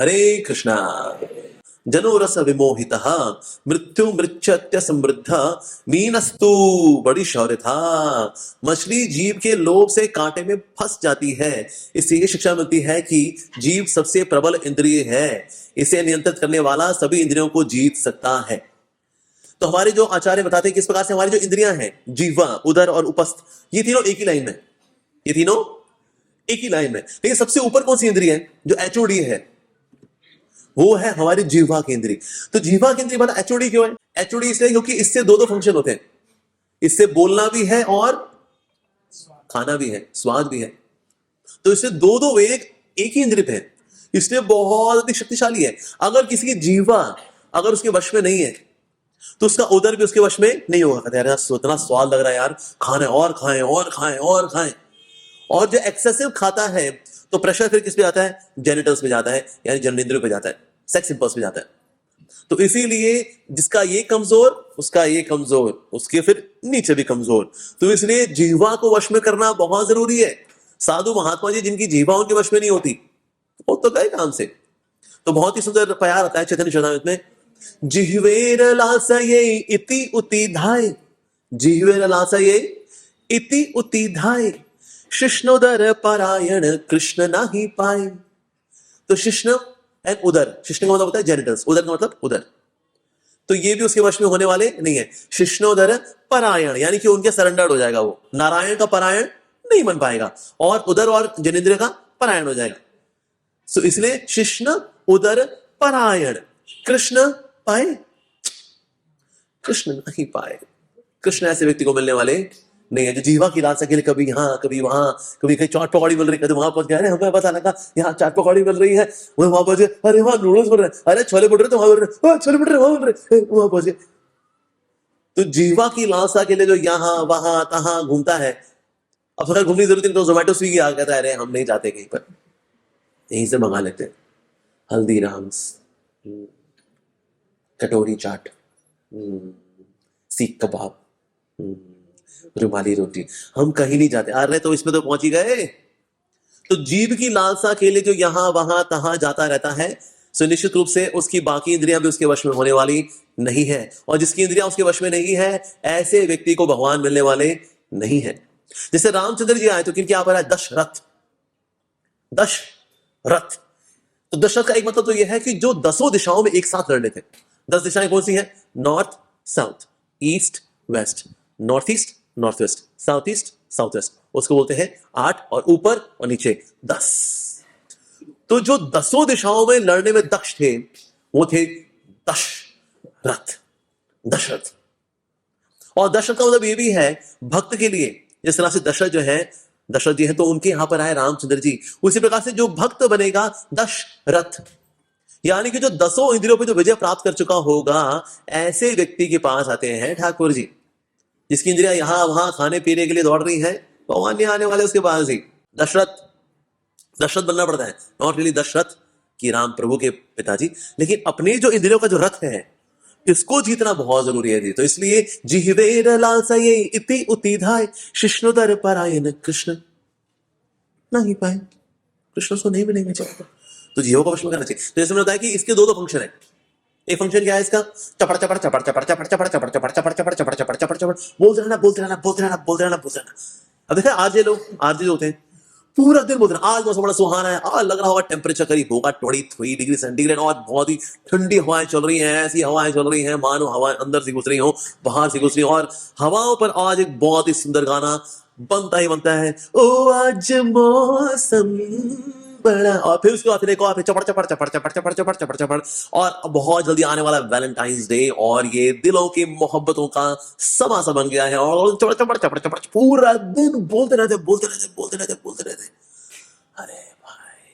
हरे कृष्णा। जनो रस विमोहितः मृत्यु मृच्छत्य समृद्ध मीनस्तु। बड़ी शौर्य था। मछली जीव के लोभ से कांटे में फंस जाती है। इससे ये शिक्षा मिलती है कि जीव सबसे प्रबल इंद्रिय है। इसे नियंत्रित करने वाला सभी इंद्रियों को जीत सकता है। तो हमारे जो आचार्य बताते हैं किस प्रकार से हमारी जो इंद्रियां हैं, जीवा, उदर और उपस्थ, ये तीनों एक ही लाइन में, ये तीनों एक ही लाइन में। लेकिन सबसे ऊपर कौन सी इंद्रिय है? जो एचओडी है, वो है हमारी जीवा की इंद्री। तो जीवा की इंद्री बना एचओडी क्यों है? एचओडी इसलिए क्योंकि इससे दो फंक्शन होते हैं। इससे बोलना भी है और खाना भी है, स्वाद भी है। तो इससे दो एक ही इंद्रिय पे है, इसलिए बहुत अधिक शक्तिशाली है। अगर किसी की जीवा अगर उसके वश में नहीं है तो उसका उदर भी उसके वश में नहीं होगा। कहते यार इतना स्वाद लग रहा है यार, खाना और खाएं और खाएं और खाएं। और जो एक्सेसिव खाता है तो प्रेशर फिर किस पे जाता है? जेनिटल्स पे जाता है, यानी जननेंद्रियों पे जाता है, सेक्स इंपल्स पे जाता है। तो इसीलिए जिसका ये कमजोर उसका ये कमजोर, उसके फिर नीचे भी कमजोर। तो इसलिए जीवा को वश में करना बहुत जरूरी है। साधु महात्मा जी जिनकी जीवा उनके वश में नहीं होती वो तो गए काम से। तो बहुत ही सुंदर प्यार आता है चैतन्य चरितामृत में, जिह्वेर लासये इति उतिधाय, जिह्वेर लासये इति उतिधाय, शिष्णोदर परायण कृष्ण नाही पाए। तो शिष्ण एंड उदर, शिष्ण का मतलब होता है जेनिटल्स, उदर का मतलब उदर, तो ये भी उसके वश में होने वाले नहीं है। शिष्णोदर परायण यानी कि उनके सरेंडर्ड हो जाएगा, वो नारायण का परायण नहीं बन पाएगा और उदर और जनेंद्रिय का परायण हो जाएगा। सो इसलिए शिष्ण उदर परायण कृष्ण पाए, कृष्ण नहीं पाए। कृष्ण ऐसे व्यक्ति को मिलने वाले नहीं है जो जीवा की लालसा के लिए कभी यहाँ कभी वहां, कभी कहीं चाट पकौड़ी मिल रही है, कभी वहां पहुंच गया, अरे हमें पता लगा यहाँ चाट पकौड़ी मिल रही है, वहां पहुंचे, अरे वहां नूडल्स बन रहे हैं, अरे छोले भटूरे तो वहां बन रहे हैं, छोले भटूरे वहां बन रहे हैं, वहां पहुंचे। तो जीवा की लालसा के लिए जो यहाँ वहां तहां घूमता है, अब अगर घूमने की जरूरत नहीं तो जोमेटो स्विगी आ कहता है अरे हम नहीं जाते कहीं पर, यहीं से मंगा लेते हैं, हल्दीराम्स, कटोरी चाट, सीख कबाब, रुमाली रोटी, हम कहीं नहीं जाते। अरे तो इसमें तो पहुंच ही गए। तो जीव की लालसा के लिए जो यहां वहां तहां जाता रहता है, सुनिश्चित रूप से उसकी बाकी इंद्रियां भी उसके वश में होने वाली नहीं है। और जिसकी इंद्रियां उसके वश में नहीं है ऐसे व्यक्ति को भगवान मिलने वाले नहीं है। जैसे रामचंद्र जी आए तो किनके यहां पर आए? दशरथ, दशरथ। तो दशरथ का एक मतलब तो यह है कि जो 10 दिशाओं में एक साथ लड़ लेते। 10 दिशाएं कौन सी हैं? North south, east west, north east north west, south east south west, उसको बोलते हैं 8, और ऊपर और नीचे 10। तो जो 10 दिशाओं में लड़ने में दक्ष थे वो थे दशरथ, दशरथ। और दशरथ का मतलब ये भी है भक्त के लिए, जिस तरह से दशरथ जो है, दशरथ जी है तो उनके यहां पर आए रामचंद्र जी, उसी प्रकार से जो भक्त बनेगा दशरथ, यानी कि जो 10 इंद्रियों पे जो विजय प्राप्त कर चुका होगा ऐसे व्यक्ति के पास आते हैं ठाकुर जी। जिसकी इंद्रियां यहां वहां खाने पीने के लिए दौड़ रही हैं, भगवान नहीं आने वाले उसके पास ही। दशरथ, दशरथ बनना पड़ता है, नॉट रियली दशरथ कि राम प्रभु के पिताजी, लेकिन अपने जो इंद्रियों का जो रथ है इसको जीतना बहुत जरूरी है जी। तो इसलिए जिह्वेर लालसाये इति उतिधाय, शिष्णोदर परायण कृष्ण नहीं पाए, कृष्ण को नहीं मिलेंगे चाहिए। तो जीवों को वश में करना चाहिए। तो जैसे मैंने बताया कि इसके दो फंक्शन है। एक फंक्शन क्या है इसका? चपड़ चपड़ चपड़ चपड़ चपड़ चपड़ चपड़ चपड़ चपड़ चपड़ चपड़ चपड़ चपड़ चपड़ बोलते रहना बोलते रहना बोलते रहना बोलते रहना बोलते रहना। अब देखा आरजे लोग, आरजे होते हैं पूरा दिन बोलते रहना, आज मौसम बड़ा सुहाना है, आज लग रहा होगा टेम्परेचर करीब होगा 23 डिग्री सेंटीग्रेड और बहुत ही ठंडी हवाएं चल रही हैं, ऐसी हवाएं चल रही हैं मानो हवाएं अंदर से घुस रही हो बाहर से घुस रही हो। और हवाओं पर आज एक बहुत ही सुंदर गाना बनता ही बनता है, ओ आज मौसम बड़ा, और फिर उसके बाद देखो आप चपड़ चपड़ चपड़ चपड़ चपड़ चपड़ चपड़ चपड़। और बहुत जल्दी आने वाला वैलेंटाइंस डे और ये दिलों की मोहब्बतों का समा सा बन गया है, और चपड़ चपड़ चपड़ चपड़ पूरा दिन बोलते रहते बोलते रहते बोलते रहते बोलते रहते। अरे भाई,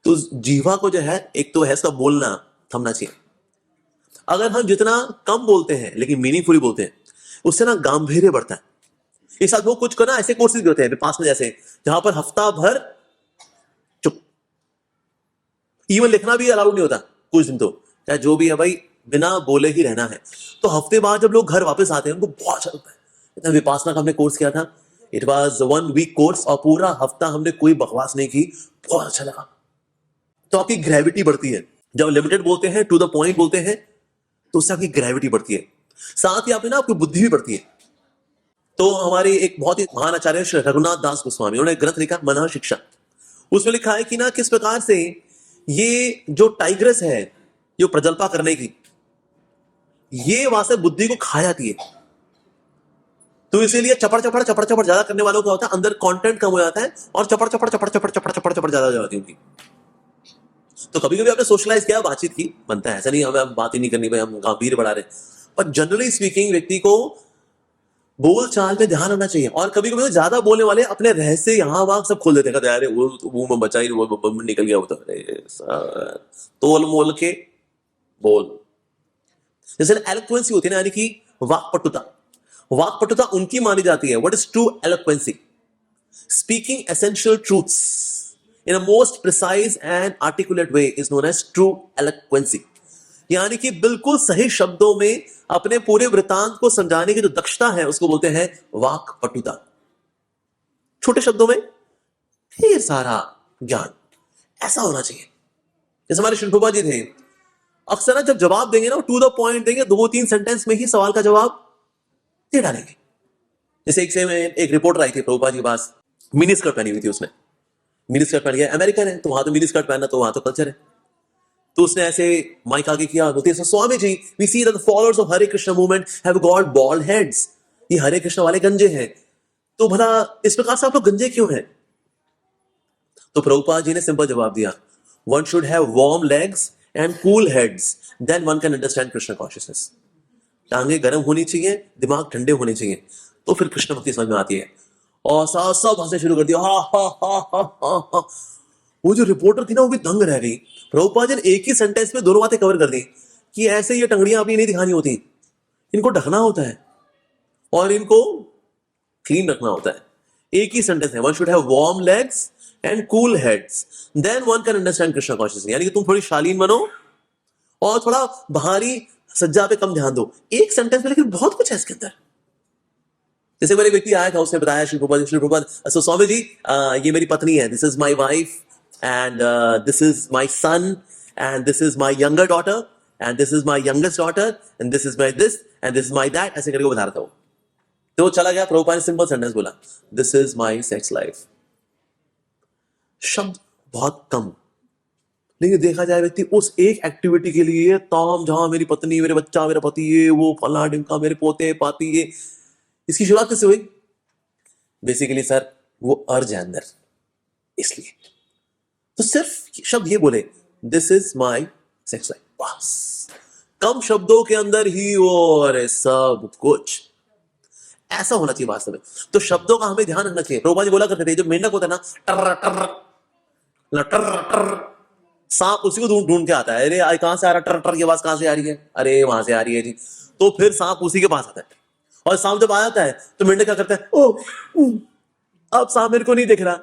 तो जीवा को जो है एक तो है इसका बोलना थमना चाहिए। अगर हम जितना कम बोलते हैं लेकिन मीनिंगफुली बोलते हैं उससे ना गांभीर्य बढ़ता है। इस साथ वो कुछ करना ऐसे कोर्सेज भी होते हैं पास में जैसे, जहां पर हफ्ता भर चुप, इवन लिखना भी अलाउड नहीं होता कुछ दिन, तो चाहे जो भी है भाई बिना बोले ही रहना है। तो हफ्ते बाद जब लोग घर वापस आते हैं उनको बहुत अच्छा लगता है। इतना विपासना का हमने कोर्स किया था, इट वाज 1 वीक कोर्स और पूरा हफ्ता हमने कोई बकवास नहीं की, बहुत अच्छा लगा। तो आपकी ग्रेविटी बढ़ती है। जब लिमिटेड बोलते हैं, टू द पॉइंट बोलते हैं, तो उससे आपकी ग्रेविटी बढ़ती है, साथ ही आपकी ना आपकी बुद्धि भी बढ़ती है। तो हमारे एक बहुत ही महान आचार्य श्री रघुनाथ दास गोस्वामी, उन्होंने ग्रंथ लिखा मन शिक्षा। उसमें लिखा है कि ना किस प्रकार से ये जो टाइग्रेस है, जो प्रजल्पा करने की, ये वास्तव बुद्धि को खा जाती है। तो इसीलिए चपड़ चपड़ ज्यादा करने वालों का होता है, अंदर कंटेंट कम हो जाता है और चपड़ चपड़ ज्यादा हो जाती है उनकी। तो कभी कभी आपने सोशलाइज किया, बातचीत की, बनता है, ऐसा नहीं हमें बात ही नहीं करनी भाई, हम गंभीर बढ़ा रहे, पर जनरली स्पीकिंग व्यक्ति को बोल चाल में ध्यान होना चाहिए। और कभी कभी तो ज्यादा बोलने वाले अपने रहस्य यहाँ वहां सब खोल देते हैं, कहते हैं, अरे वो तो मुंह में बचा ही नहीं, वो निकल गया, वो तो अरे तोल मोल के बोल। जैसे एलोक्वेंसी होती है ना, यानी कि वाक्पटुता। वाक्पटुता उनकी मानी जाती है। What is true eloquence? Speaking essential truths in a most precise and articulate way is known as true eloquency। यानी कि बिल्कुल सही शब्दों में अपने पूरे वृत्तांत को समझाने की जो दक्षता है उसको बोलते हैं वाक्पटुता। छोटे शब्दों में ढेर सारा ज्ञान, ऐसा होना चाहिए। जैसे हमारे श्री प्रभुपाद जी थे, अक्सर ना जब जवाब देंगे ना, टू द पॉइंट देंगे, 2-3 सेंटेंस में ही सवाल का जवाब दे डालेंगे। जैसे एक रिपोर्टर आई थी प्रभुपाद जी के पास, मिनी स्कर्ट पहनी हुई थी, उसने मिनी स्कर्ट पहन गया, अमेरिकन है तो वहां तो मिनी स्कर्ट पहनना, तो वहां तो कल्चर है। तो उसने ऐसे माइक आगे किया, बोलती है, Swami ji, we see that the followers of Hare Krishna movement have got bald heads. ये हरे कृष्ण वाले गंजे हैं, तो भला इस प्रकार से आप लोग गंजे क्यों हैं? तो प्रभुपाद जी ने सिंपल जवाब दिया, one should have warm legs and cool heads, then one can understand Krishna consciousness. टांगे गर्म होनी चाहिए, दिमाग ठंडे होने चाहिए, तो फिर कृष्ण भक्ति समझ में आती है। और सब हंसने शुरू कर दिया, हा हा हा हा हा हा। वो जो रिपोर्टर थी ना, वो भी दंग रह गई। प्रभुपाद जी ने एक ही सेंटेंस में दोनों बातें कवर कर दी कि ऐसे ये टंगड़ियां अपनी नहीं दिखानी होती, इनको ढकना होता है और इनको क्लीन रखना होता है। एक ही सेंटेंस है, one should have warm legs and cool heads, then one can understand Krishna consciousness. यानी कि तुम थोड़ी शालीन बनो और थोड़ा बाहरी सज्जा पे कम ध्यान दो। एक सेंटेंस में लेकिन बहुत कुछ है इसके अंदर। जैसे मेरे व्यक्ति आया था, उसने बताया, श्री प्रभुपाद, सो स्वामी जी, ये मेरी पत्नी है, this is my wife and this is my son and this is my younger daughter and this is my youngest daughter and this is my this and this is my that, ऐसे करके बता रहा था वो। तो वो चला गया, प्रभुपाद ने सिंपल सेंटेंस बोला, this is my sex life. शब्द बहुत कम, लेकिन देखा जाए व्यक्ति उस एक एक्टिविटी के लिए ताम झाम, मेरी पत्नी, मेरे बच्चा, मेरा पति, ये वो फला ढिमका, मेरे पोते पाती, ये। इसकी शुरुआत कैसे हुई? बेसिकली सर, वो अर्ज है अंदर, इसलिए तो सिर्फ शब्द ये बोले, this is my sex life, बस कम शब्दों के अंदर ही वो अरे सब कुछ ऐसा होना चाहिए वास्तव में। तो शब्दों का हमें ध्यान रखना चाहिए। प्रभुपाद जी बोला करते थे, जो मेंढक होता है ना, टर टर टर टर, सांप उसी को ढूंढ के आता है, अरे कहां से आ रहा, टर टर की आवाज कहां से आ रही है, अरे वहां से आ रही है जी। तो फिर सांप उसी के पास आता है, और सांप जब आ जाता है तो मेंढक क्या करता है, ओ अब सांप मेरे को नहीं दिख रहा,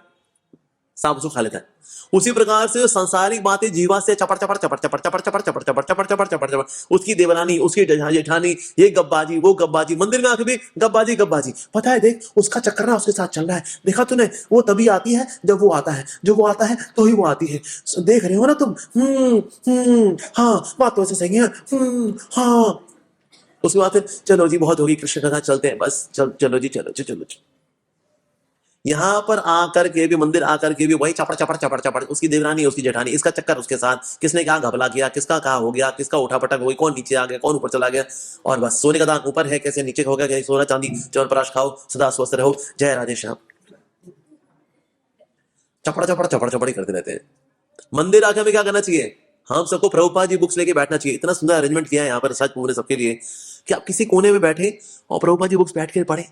सांप उसको खा लेता है। उसी प्रकार से सांसारिक बातें जीवा से चपड़ चपड़ चपड़ चपड़ चपड़ चपड़ चपड़ चपड़ चपड़ चपड़ चपड़ चपड़, उसकी देवरानी, उसकी जेठानी, ये गब्बाजी, वो गब्बाजी, मंदिर में आके भी गब्बाजी गब्बाजी। पता है, देख उसका चक्कर ना उसके साथ चल रहा है, देखा तूने, वो तभी आती है जब वो आता है, जो वो आता है तो ही वो आती है, देख रहे हो ना तुम। हाँ, बात तो ऐसे सही है, हाँ। उसके बाद फिर चलो जी बहुत होगी, कृष्ण के साथ चलते हैं, बस चलो जी, चलो जी, चलो जी। यहां पर आकर के भी, मंदिर आकर के भी वही चपड़ चपड़ चपड़ चपड़, उसकी देवरानी, उसकी जेठानी, इसका चक्कर उसके साथ, किसने क्या घपला किया, किसका क्या हो गया, किसका उठा पटक हो गई, कौन नीचे आ गया, कौन ऊपर चला गया, और बस सोने का दान ऊपर है, कैसे नीचे हो गया, सोना चांदी च्यवनप्राश खाओ, सदा स्वस्थ रहो, जय राधे श्याम। चपड़ चपड़ चपड़ चपड़ ही करते रहते हैं। मंदिर आके हमें क्या करना चाहिए? हम सबको प्रभुपाद जी बुक्स लेके बैठना चाहिए। इतना सुंदर अरेंजमेंट किया है यहाँ पर सच पूरे सबके लिए कि आप किसी कोने में बैठे और प्रभुपाद जी बुक्स बैठ के पढ़े।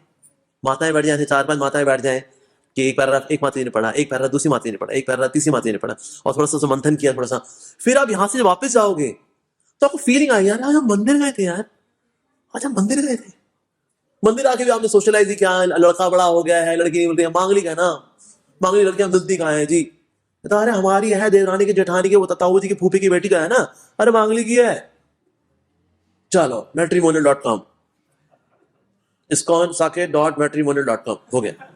माताएं बैठ जाए, 4-5 माताएं बैठ जाएं कि एक पैराग्राफ एक माता जी ने पढ़ा, एक पैराग्राफ दूसरी माता जी ने पढ़ा, एक पैराग्राफ तीसरी माता जी ने पढ़ा, और थोड़ा सा मंथन किया थोड़ा सा। फिर आप यहाँ से वापस जाओगे तो आपको फीलिंग आई, यार आज हम मंदिर गए थे, यार आज हम मंदिर गए थे। मंदिर आके भी आपने सोशलाइज किया, लड़का बड़ा हो गया है, लड़की नहीं मिलती है, मांगलिक है ना, मांगलिक लड़कियां मिलती कहाँ है जी? तो अरे हमारी है, देवरानी की, जेठानी की, वो ताऊ जी की फूफी की बेटी का है ना, अरे मांगलिक की है, चलो matrimonial.com, iskonsaket.matrimonial.com हो गया।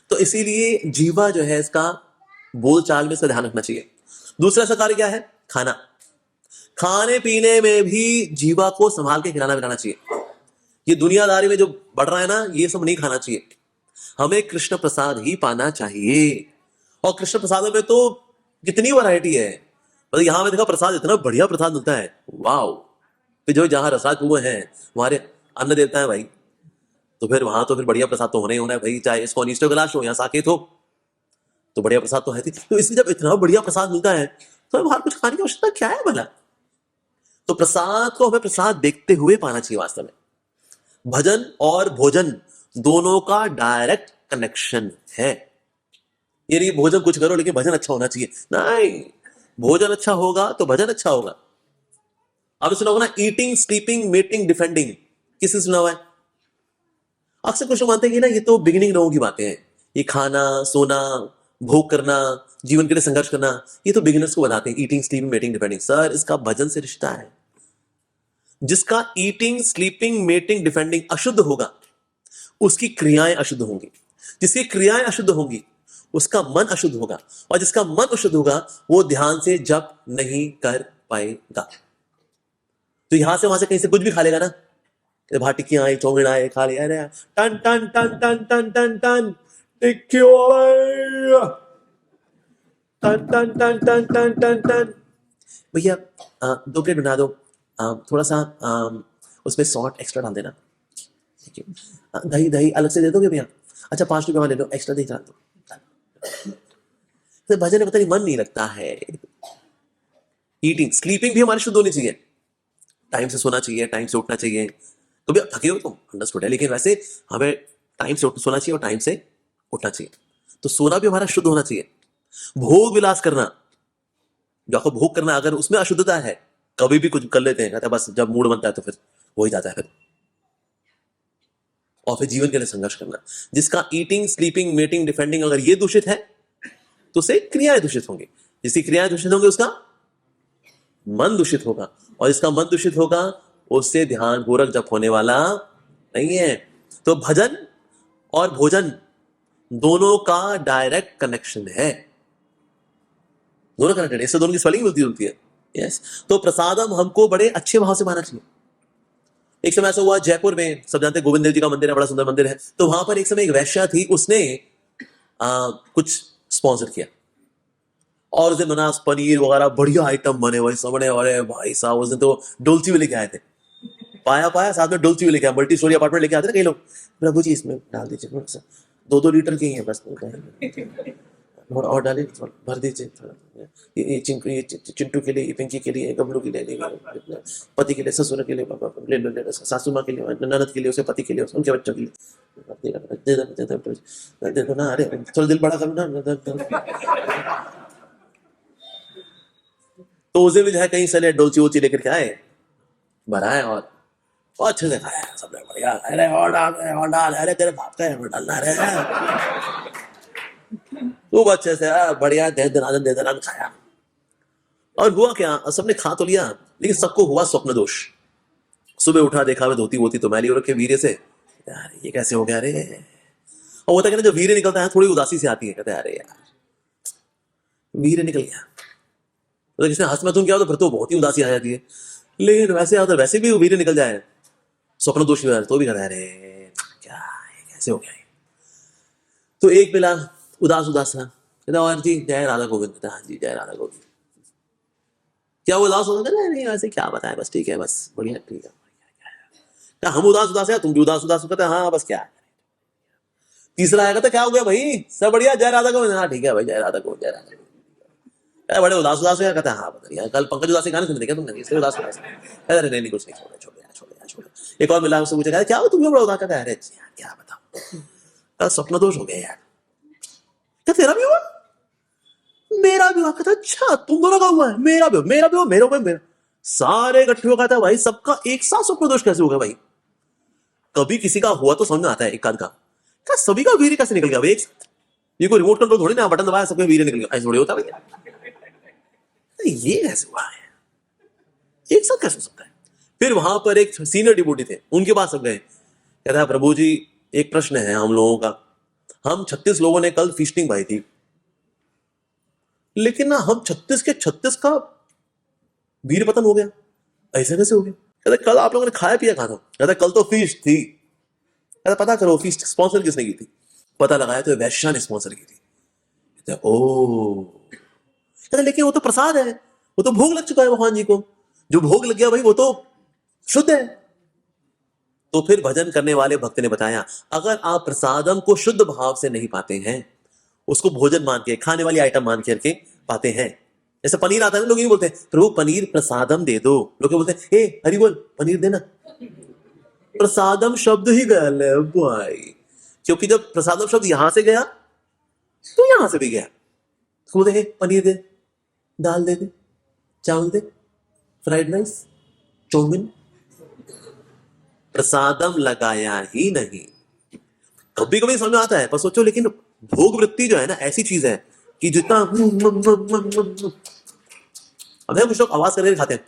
तो इसीलिए जीवा जो है इसका बोल चाल में इसका ध्यान रखना चाहिए। दूसरा ऐसा कार्य क्या है? खाना। खाने पीने में भी जीवा को संभाल के खिलाना पिलाना चाहिए। ये दुनियादारी में जो बढ़ रहा है ना, ये सब नहीं खाना चाहिए। हमें कृष्ण प्रसाद ही पाना चाहिए। और कृष्ण प्रसाद में तो कितनी वैरायटी है। मतलब यहां में देखा प्रसाद, इतना बढ़िया प्रसाद मिलता है, वाओ। फिर जो जहां रसाद कुएं हैं, हमारे अन्न देवता है भाई, तो फिर वहां तो फिर बढ़िया प्रसाद तो होना ही होना है भाई। चाहे इसको अनिष्ट कैलाश हो या साकेत हो, तो बढ़िया प्रसाद तो है थी। तो इसलिए जब इतना बढ़िया प्रसाद मिलता है, तो बाहर कुछ खाने की आवश्यकता क्या है भला? तो प्रसाद को हमें प्रसाद देखते हुए पाना चाहिए। वास्तव में भजन और भोजन दोनों का डायरेक्ट कनेक्शन है। ये नहीं भोजन कुछ करो लेकिन भजन अच्छा होना चाहिए, नहीं। भोजन अच्छा होगा तो भजन अच्छा होगा। आपने सुना होगा ना, ईटिंग, स्लीपिंग, मेटिंग, डिफेंडिंग। किसने सुना हुआ है? अक्सर कुछ लोग मानते हैं कि ना ये तो बिगिनिंग लोगों की बातें हैं। ये खाना, सोना, भोग करना, जीवन के लिए संघर्ष करना, ये तो बिगिनर्स को बताते हैं। Eating, sleeping, mating, defending. Sir, इसका भजन से रिश्ता है। जिसका ईटिंग, स्लीपिंग, मेटिंग, डिफेंडिंग अशुद्ध होगा, उसकी क्रियाएं अशुद्ध होंगी। जिसकी क्रियाएं अशुद्ध होंगी, उसका मन अशुद्ध होगा। और जिसका मन अशुद्ध होगा, वो ध्यान से जप नहीं कर पाएगा। तो यहां से वहां से कहीं से कुछ भी खा लेगा ना, भाई टिक्कियां आई, चौमिन आए, खा लिया, अरे टन टन टन टन टन टन टन टिक्की टन टन टन टन टन टन टन। भैया 2 प्लेट बना दो, थोड़ा सा उसमें सॉल्ट एक्स्ट्रा डाल देना। ठीक है। दही दही अलग से दे दोगे भैया? अच्छा 5 रुपये ले लो, एक्स्ट्रा दही डाल दो। तो भजन में पता नहीं मन नहीं लगता है। ईटिंग, स्लीपिंग भी हमारी शुद्ध होनी चाहिए। टाइम से सोना चाहिए, टाइम से उठना चाहिए। तो भी थके हो तुम, अंडरस्टूड है, लेकिन वैसे हमें टाइम से सोना चाहिए और टाइम से उठना चाहिए। तो सोना भी हमारा शुद्ध होना चाहिए। भोग विलास करना, जो आपको भोग करना, अगर उसमें अशुद्धता है, कभी भी कुछ कर लेते हैं, कहते हैं बस जब मूड बनता है तो फिर हो ही जाता है फिर। और फिर जीवन के लिए संघर्ष करना। जिसका ईटिंग, स्लीपिंग, मेटिंग, डिफेंडिंग अगर ये दूषित है, तो उससे क्रियाएं दूषित होंगी। जिसकी क्रियाएं दूषित होंगी, उसका मन दूषित होगा। और जिसका मन दूषित होगा, उससे ध्यान पूर्वक जप होने वाला नहीं है। तो भजन और भोजन दोनों का डायरेक्ट कनेक्शन है। दोनों कनेक्टेड, इससे दोनों की स्पेलिंग मिलती जुलती है। यस। तो प्रसादम हमको बड़े अच्छे भाव से मानना चाहिए। एक समय ऐसा हुआ जयपुर में, सब जानते हैं गोविंद देव जी का मंदिर है, बड़ा सुंदर मंदिर है। तो वहां पर एक समय एक वैश्या थी, उसने कुछ स्पॉन्सर किया और उस दिन बना पनीर वगैरह, बढ़िया आइटम बने भाई सब। अरे भाई साहब, उस दिन तो डोलची भी लेके आए थे। पाया साथ में डोलची भी लेके आए। मल्टी स्टोरी अपार्टमेंट लेके आते ना कई लोग। प्रभु जी इसमें डाल दीजिए थोड़ा सा, 2-2 लीटर की है बस, थोड़ा और डालिए, भर दीजिए थोड़ा। ये चिंटू के लिए, ये पिंकी के लिए, गबलू के लिए, पति के लिए, ससुर के लिए, ले लो, सासू माँ के लिए, ननद के लिए, उसके पति के लिए, उनके बच्चों के लिए दे दो ना। अरे थोड़ा दिल बड़ा करो ना। तो उस दिन भी जो है कहीं से डोलची वोलची लेकर के आए, भराए और अच्छे से खाया सबने, बढ़िया। अरे और डाल, अरे तेरे बाप का और डालना रे, खूब अच्छे से बढ़िया दे दनादन खाया। और हुआ क्या, सबने खा तो लिया, लेकिन सबको हुआ स्वप्न दोष। सुबह उठा, देखा मैं धोती वोती तो मैली हो रखे वीर्य से। यार ये कैसे हो गया रे। और होता है ना, जब वीर्य निकलता है थोड़ी उदासी से आती है, कहते हैं अरे यार वीर्य निकल गया। तो किसने हंस तुम क्या हो तो फिर तो बहुत ही उदासी आ जाती है। लेकिन वैसे आता वैसे भी वीर्य निकल जाए, स्वप्न दोष भी तो भी कहता है अरे क्या कैसे हो गया। तो एक बेला उदास था, कहता और जी जय राधा गोविंद। कहता हाँ जी जय राधा गोविंद। क्या वो उदास होता है? नहीं वैसे क्या बताएं, बस ठीक है, बस बढ़िया, ठीक है। क्या हम उदास है, तुम भी उदास कहते हाँ बस क्या। तीसरा आएगा तो क्या हो गया भाई, सब बढ़िया जय राधा गोविंद। हाँ ठीक है भाई, जय राधा गोविंद, जय राधा गोविंद। बड़े उदास हो गया, कहता हाँ बताइए, कल पंकज उदास गाने सुने थे क्या तुमने, इसलिए उदास अरे नहीं कुछ नहीं, छोड़। एक और मिला, उससे पूछा क्या हो तुम बड़ा उदास। कहता है अरे क्या बताओ, स्वप्न दोष हो गया यार। क्या तेरा भी हुआ? मेरा भी हुआ। कहता अच्छा तुम दोनों का हुआ है? मेरा भी हुआ, मेरा सारे इकट्ठे हो गया था भाई, सबका एक साथ स्वप्न दोष कैसे हो गया भाई। कभी किसी का हुआ तो समझ में आता है, एक आध का, क्या सभी का वीर्य कैसे निकल गया भाई एक साथ? ये कोई रिमोट कंट्रोल थोड़ी ना, बटन दबाया सबका वीर्य निकल गया, ऐसे थोड़ी होता भैया। ये कैसे हुआ है, एक साथ कैसे हो सकता है? फिर वहां पर एक सीनियर डिवोटी थे, उनके पास सब गए। कहता है प्रभु जी एक प्रश्न है हम लोगों का, हम 36 लोगों ने कल फीस्टिंग भाई थी, लेकिन ना हम 36 के 36 का वीर पतन हो गया, ऐसे कैसे हो गया? कहते कल आप लोगों ने खाया पिया कहा था? कहते कल तो फीस्ट थी। कहते पता करो फीस्ट स्पॉन्सर किसने की थी? पता लगाया तो वैश्या ने स्पॉन्सर की थी। कहते ओ, कहते लेकिन वो तो प्रसाद है, वो तो भोग लग चुका है भगवान जी को, जो भोग लग गया भाई वो तो शुद्ध है। तो फिर भजन करने वाले भक्त ने बताया, अगर आप प्रसादम को शुद्ध भाव से नहीं पाते हैं, उसको भोजन मान के, खाने वाली आइटम मान करके पाते हैं, जैसे पनीर आता है, लोग ये बोलते हैं प्रभु पनीर प्रसादम दे दो, लोग बोलते हैं ए हरि बोल पनीर देना, प्रसादम शब्द ही गया भाई, क्योंकि जब प्रसादम शब्द यहां से गया तो यहां से भी गया। तो बोलते पनीर दे, दाल दे दे, चावल दे, फ्राइड राइस, चाउमीन, प्रसादम लगाया ही नहीं। कभी कभी समझ में आता है, पर सोचो लेकिन भोग वृत्ति जो है ना ऐसी चीज है कि जितना अब है कुछ लोग आवाज करके खाते हैं,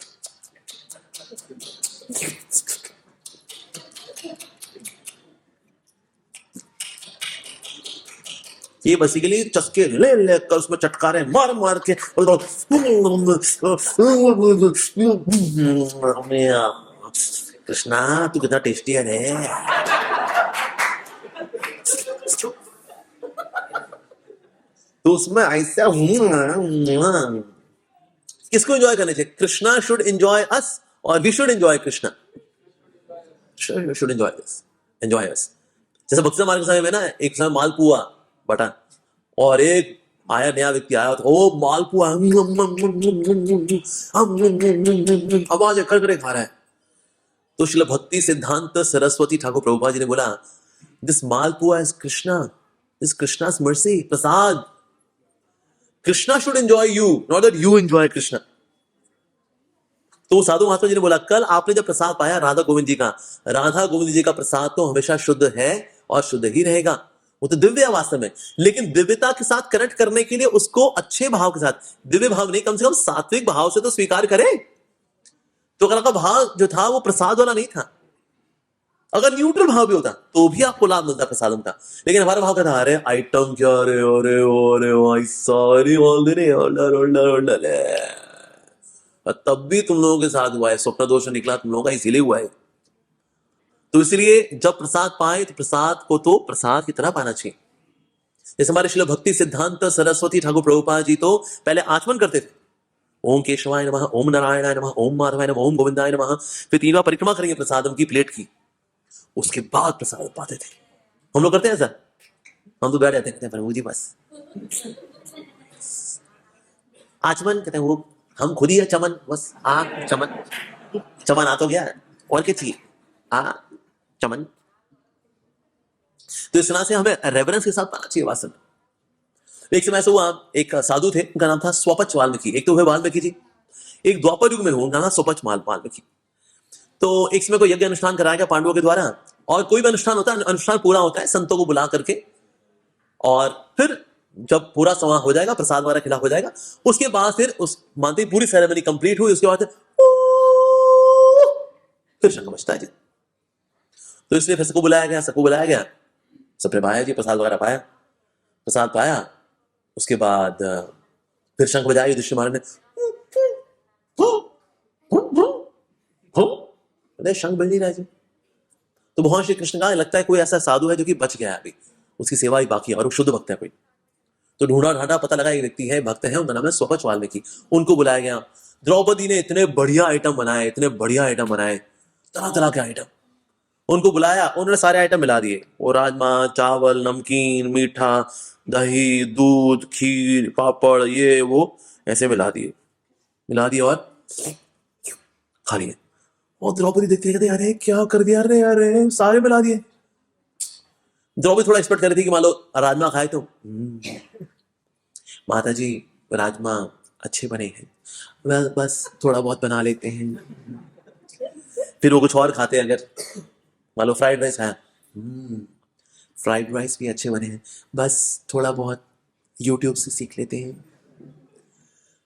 ये बेसिकली चस्के ले लेकर उसमें चटकारे मार मार के कृष्णा तू कितना टेस्टी है रे। तो उसमें ऐसा किसको एंजॉय करने चाहिए? कृष्णा शुड एंजॉय अस और we should enjoy Krishna, should enjoy this, enjoy us. जैसे भक्त मार्ग समय में ना एक समय मालपुआ बटा, और एक आया नया व्यक्ति आया तो ओ मालपुआ आवाज कर करे खा रहा है। तो श्रील भक्ति सिद्धांत सरस्वती ठाकुर प्रभुपाद जी ने बोला, this malpua is Krishna, is Krishna's mercy, Prasad. Krishna should enjoy you, not that you enjoy Krishna. तो साधु महात्मा जी ने बोला, कल आपने जब प्रसाद पाया राधा गोविंद जी का, राधा गोविंद जी का प्रसाद तो हमेशा शुद्ध है और शुद्ध ही रहेगा, वो तो दिव्य है वास्तव में, लेकिन दिव्यता के साथ कनेक्ट करने के लिए उसको अच्छे भाव के साथ, दिव्य भाव नहीं कम से कम सात्विक भाव से तो स्वीकार करें। तो अगर का भाव जो था वो प्रसाद वाला नहीं था, अगर न्यूट्रल भाव भी होता तो भी आपको लाभ मिलता प्रसादम का, लेकिन हमारा भाव क्या था, अरे आइटम क्या, अरे अरे अरे भाई सारी ऑर्डर ऑर्डर ऑर्डर है। तब भी तुम लोगों के साथ हुआ है, स्वप्न दोष निकला तुम लोगों का, इसीलिए हुआ है। तो इसलिए जब प्रसाद पाए तो प्रसाद को तो प्रसाद की तरह पाना चाहिए। जैसे हमारे श्रील भक्ति सिद्धांत सरस्वती ठाकुर प्रभुपाद जी तो पहले आचमन करते थे, ओम केशवाय नमः, ओम नारायणाय नमः, ओम माधवाय नमः, ओम गोविंदाय नमः, फिर 3 बार परिक्रमा करेंगे प्रसादम की प्लेट की, उसके बाद प्रसाद पाते थे। हम लोग करते हैं सर, हम तो बैठ जाते हैं प्रभु जी बस आचमन, कहते हैं वो हम खुद ही है चमन, बस आ चमन, चमन आ तो गया और क्या चाहिए, आ चमन। तो इस तरह से हमें रेवरेंस के साथ पाना चाहिए वास्तव में। एक समय ऐसा हुआ, एक साधु थे, उनका नाम था स्वपच वाल्मीकि, एक तो हुए वाल्मीकि जी, एक द्वापर युग में हुआ, उनका नाम स्वपच वाल्मीकि। तो एक समय को यज्ञ अनुष्ठान कराया गया पांडवों के द्वारा, और कोई भी अनुष्ठान होता है, अनुष्ठान पूरा होता है संतों को बुला करके, और फिर जब पूरा समां हो जाएगा, प्रसाद वगैरह खिला हो जाएगा, उसके बाद फिर उस मानते पूरी सेरेमनी कंप्लीट हुई, उसके बाद फिर शंख बजता है जी। तो इसलिए फिर सबको बुलाया गया, सबको बुलाया गया, सबने पाया जी, प्रसाद वगैरह पाया, प्रसाद पाया, उसके बाद फिर शंख बजाया युधिष्ठिर महाराज ने, अरे शंख बज नहीं रहा जी। तो भगवान श्री कृष्ण का लगता है कोई ऐसा साधु है जो कि बच गया है अभी, उसकी सेवा ही बाकी है और वो शुद्ध भक्त है कोई। तो ढूंढा ढांढा पता लगा एक व्यक्ति है, भक्त है, उनका नाम है स्वपच वाल्मीकि। उनको बुलाया गया। द्रौपदी ने इतने बढ़िया आइटम बनाए, इतने बढ़िया आइटम बनाए, तरह तरह के आइटम, उनको बुलाया, उन्होंने सारे आइटम मिला दिए, वो राजमा, चावल, नमकीन, मीठा, दही, दूध, खीर, पापड़, ये वो ऐसे मिला दिए और खा लिए। और द्रौपदी देखते कहते अरे क्या कर दिया, अरे अरे सारे मिला दिए। द्रौपदी थोड़ा एक्सपेक्ट कर रही थी कि मान लो राजमा खाए तो माता जी राजमा अच्छे बने हैं, बस थोड़ा बहुत बना लेते हैं। फिर वो कुछ और खाते हैं, अगर मान लो फ्राइड राइस खाया, फ्राइड राइस भी अच्छे बने हैं, बस थोड़ा बहुत यूट्यूब से सीख लेते हैं।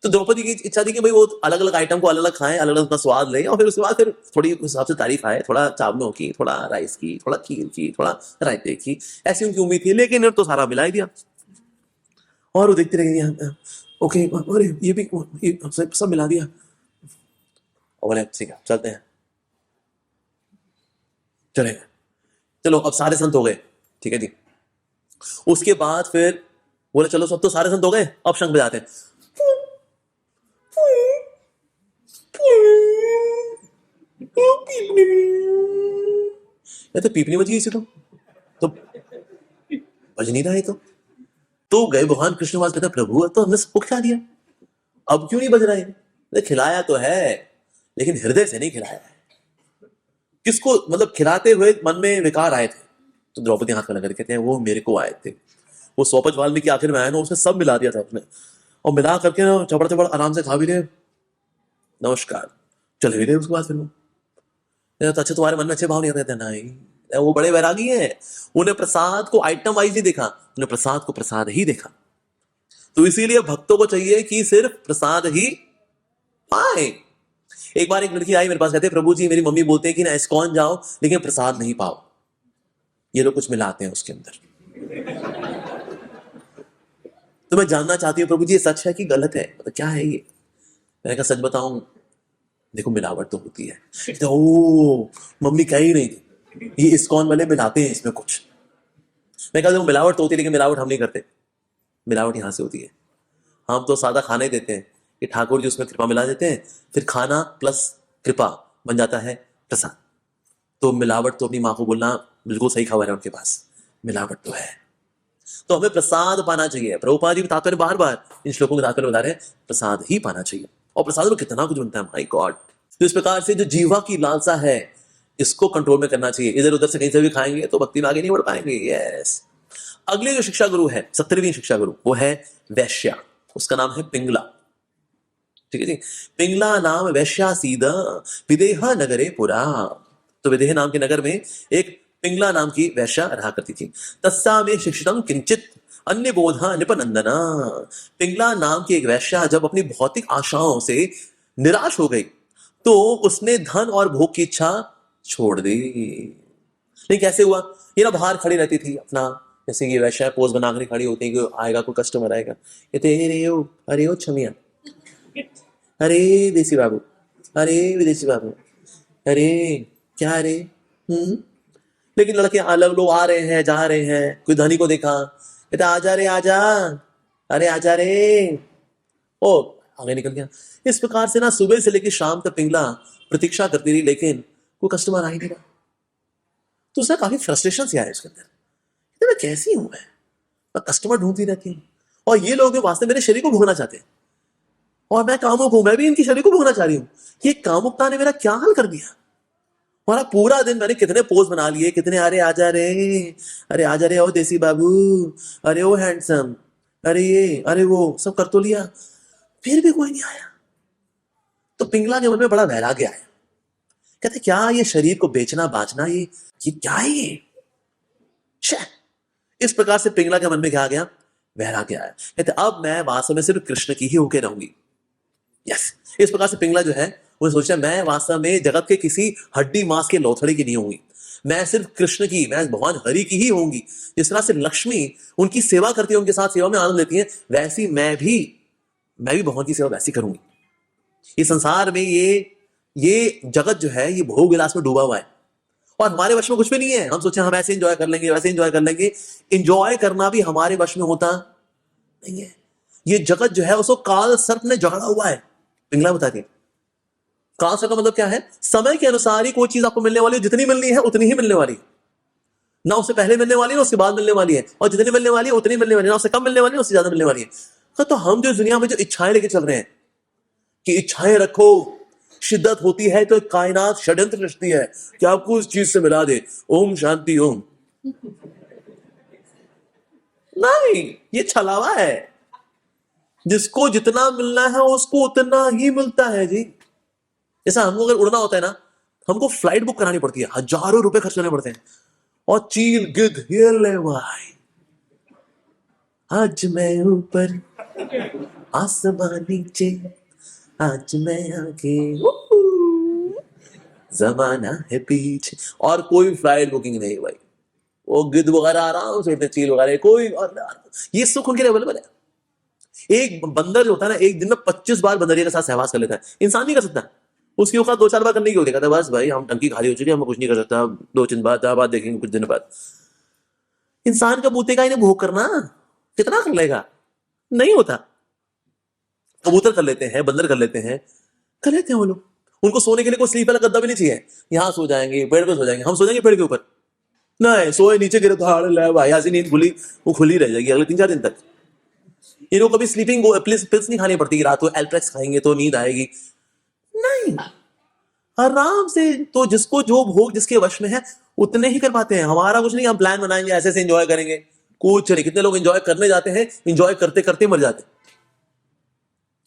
तो द्रौपदी की इच्छा थी कि भाई वो अलग अलग आइटम को अलग अलग खाएं, अलग अलग उनका स्वाद लें, और फिर उसके बाद फिर थोड़ी उस हिसाब से तारीफ आए, थोड़ा चावलों की, थोड़ा राइस की, थोड़ा खीर की, थोड़ा रायते की, ऐसी उनकी उम्मीद थी, लेकिन तो सारा मिला ही दिया। और वो देखते रह गई, ओके अरे ये भी ये सब मिला दिया। और बोले ठीक है चलते हैं, चले गए। चलो अब सारे संत हो गए, ठीक है जी। उसके बाद फिर बोले चलो सब तो सारे संत हो गए, अब शंख बजाते हैं। ये तो पीपनी बज गई इसे तो बज नहीं रहा है तो गए भगवान कृष्णवास, कहते प्रभु अब तो हमने सबको खिला दिया, अब क्यों नहीं बज रहा है? खिलाया तो है लेकिन हृदय से नहीं खिलाया है। किसको मतलब खिलाते हुए मन में विकार आए थे? तो द्रौपदी हाथ में लगा कहते हैं वो मेरे को आए थे, वो सोपच वाल्मीकि आखिर में आया ना, उसने सब मिला दिया था उसने, और मिला करके ना चबड़ चबड़ आराम से खा भी रहे, नमस्कार चले भी रहे। उसके बाद फिर वो तो अच्छा तुम्हारे मन में अच्छे भाव नहीं आते? नहीं, वो बड़े वैरागी हैं, उन्हें प्रसाद को आइटम वाइज नहीं देखा, उन्हें प्रसाद को प्रसाद ही देखा। तो इसीलिए भक्तों को चाहिए कि सिर्फ प्रसाद ही पाए। एक बार एक लड़की आई मेरे पास, कहते प्रभु जी मेरी मम्मी बोलते हैं कि ना इस्कॉन जाओ लेकिन प्रसाद नहीं पाओ, ये लोग कुछ मिलाते हैं उसके अंदर। तो मैं जानना चाहती हूँ प्रभु जी ये सच है कि गलत है, मतलब क्या है ये? मैंने कहा सच बताऊं, देखो मिलावट तो होती है। तो ओ मम्मी कह ही नहीं थी, ये इस्कॉन वाले मिलाते हैं इसमें कुछ। मैं कहा देखो मिलावट तो होती है लेकिन मिलावट हम नहीं करते, मिलावट यहां से होती है। हम तो सादा खाना ही देते हैं कि ठाकुर जी उसमें कृपा मिला देते हैं, फिर खाना प्लस कृपा बन जाता है प्रसाद। तो मिलावट तो अपनी माँ को बोलना बिल्कुल सही खबर है, उनके पास मिलावट तो है। तो हमें प्रसाद पाना चाहिए। प्रभुपाद जी बताते हैं बार बार, इन श्लोकों के तात्पर्य बता रहे हैं प्रसाद ही पाना चाहिए। और प्रसाद में कितना कुछ बनता है, माय गॉड। तो इस प्रकार से जो जीवा की लालसा है इसको कंट्रोल में करना चाहिए। इधर उधर से कहीं से भी खाएंगे तो भक्ति में आगे नहीं बढ़ पाएंगे। यस। अगले जो शिक्षा गुरु है 17वीं शिक्षा गुरु, वो है वैश्या, उसका नाम है पिंगला। ठीक है जी। पिंगला नाम वैश्या सीधा विदेह नगरे पुरा। तो विदेह नाम के नगर में एक पिंगला नाम की वैश्या रहा करती थी। तस्सा में शिक्षितम किंचित अन्य बोधा निपनंदना। पिंगला नाम की एक वैश्या जब अपनी भौतिक आशाओं से निराश हो गई तो उसने धन और भोग की इच्छा छोड़ दी। नहीं कैसे हुआ? ये ना बाहर खड़ी रहती थी अपना, जैसे ये वैश्या पोज बना कर खड़ी होती है कि आएगा कोई कस्टमर आएगा, ये तेरे ओ अरे ओ छमिया, अरे देसी बाबू, अरे विदेशी बाबू, अरे क्या रे लेकिन लड़के अलग लोग आ रहे हैं जा रहे हैं। कोई धनी को देखा, कहता आजा रे आजा, अरे आजा रे, ओ आगे निकल गया। इस प्रकार से ना सुबह से लेकर शाम तक पिंगला प्रतीक्षा करती रही लेकिन कोई कस्टमर आ ही नहीं रहा। तो उसका काफी फ्रस्ट्रेशन से आया उसके अंदर, मैं कैसी हूं मैं कस्टमर ढूंढती रहती हूँ और ये लोग वास्तव मेरे शरीर को भोगना चाहते हैं और मैं कामुक हूं, मैं भी इनकी शरीर को भोगना चाह रही हूँ। ये कामुकता ने मेरा क्या हाल कर दिया। हमारा पूरा दिन मैंने कितने पोज बना लिए, कितने अरे आजा रे, अरे आजा रे, ओ देसी बाबू, अरे ओ हैंडसम, अरे ये अरे वो सब कर तो लिया, फिर भी कोई नहीं आया। तो पिंगला के मन में बड़ा वैराग्य आया। कहते क्या ये शरीर को बेचना बाचना ये क्या है ये? इस प्रकार से पिंगला के मन में क्या आ गया? वैराग्य आया। कहते अब मैं वास्तव में सिर्फ कृष्ण की ही होके रहूंगी। यस। इस प्रकार से पिंगला जो है वो सोचा मैं वास्तव में जगत के किसी हड्डी मांस के लोथड़े की नहीं होंगी, मैं सिर्फ कृष्ण की, मैं भगवान हरि की ही होंगी। जिस तरह से लक्ष्मी उनकी सेवा करती है, उनके साथ सेवा में आनंद लेती है, वैसी मैं भी भगवान की सेवा वैसी करूंगी। इस संसार में ये जगत जो है ये भोग विलास में डूबा हुआ है और हमारे वश में कुछ भी नहीं है। हम सोचे हम ऐसे एंजॉय कर लेंगे, वैसे एंजॉय कर लेंगे। एंजॉय करना भी हमारे वश में होता नहीं है। ये जगत जो है उसको काल सर्प ने जकड़ा हुआ है। पिंगला बताती है काल सर्प का मतलब क्या है? समय के अनुसार ही कोई चीज आपको मिलने वाली है, जितनी मिलनी है उतनी ही मिलने वाली है, ना उससे पहले मिलने वाली है ना उसके बाद मिलने वाली है, और जितनी मिलने वाली है उतनी मिलने वाली है, ना उससे कम मिलने वाली है उससे ज्यादा मिलने वाली है। तो हम जो दुनिया में जो इच्छाएं लेके चल रहे हैं कि इच्छाएं रखो, शिद्दत होती है तो कायनात षड्यंत्र रचती है कि आपको उस चीज से मिला दे। ओम शांति ओम। नहीं, ये छलावा है। जिसको जितना मिलना है उसको उतना ही मिलता है जी। जैसा हमको अगर उड़ना होता है ना, हमको फ्लाइट बुक करानी पड़ती है, हजारों रुपए खर्च करने पड़ते हैं, और चील गिद्ध हिल ले भाई, आज मैं ऊपर आसमान नीचे, आज मैं आगे जमाना है पीछे, और कोई फ्लाइट बुकिंग नहीं भाई। वो गिद्ध वगैरह आराम से उठते, चील वगैरह कोई, और ये सुख उनके लिए अवेलेबल है। एक बंदर जो होता है ना, एक दिन में 25 बार बंदरिया के साथ सहवास कर लेता है, इंसान नहीं कर सकता। उसकी औकात 2-4 बार करने की होती है, कहता है बस भाई हम टंकी खाली हो चुकी है, हम कुछ नहीं कर सकता, 2 दिन बाद 4 बाद देखेंगे, कुछ दिन बाद। इंसान का बूते का इन्हें भोग करना कितना कर लेगा, नहीं होता। कबूतर कर लेते हैं, बंदर कर लेते हैं, कर लेते हैं वो लोग। उनको सोने के लिए कोई स्लीप वाला गद्दा भी नहीं चाहिए, यहाँ सो जाएंगे, पेड़ पे सो जाएंगे, हम सो जाएंगे पेड़ के ऊपर, नहीं सोए नीचे गिरे तो हाड़ ले भाई, ऐसी नींद खुली, वो खुली रह जाएगी अगले 3-4 दिन तक। इनको कभी स्लीपिंग पिल्स नहीं खानी पड़ती, रात को एल्प्रेक्स खाएंगे तो नींद आएगी, नहीं, आराम से। तो जिसको जो भोग जिसके वश में है उतने ही कर पाते हैं। हमारा कुछ नहीं, हम प्लान बनाएंगे, ऐसे से एंजॉय करेंगे, कुछ नहीं। कितने लोग एंजॉय करने जाते हैं, एंजॉय करते करते मर जाते हैं।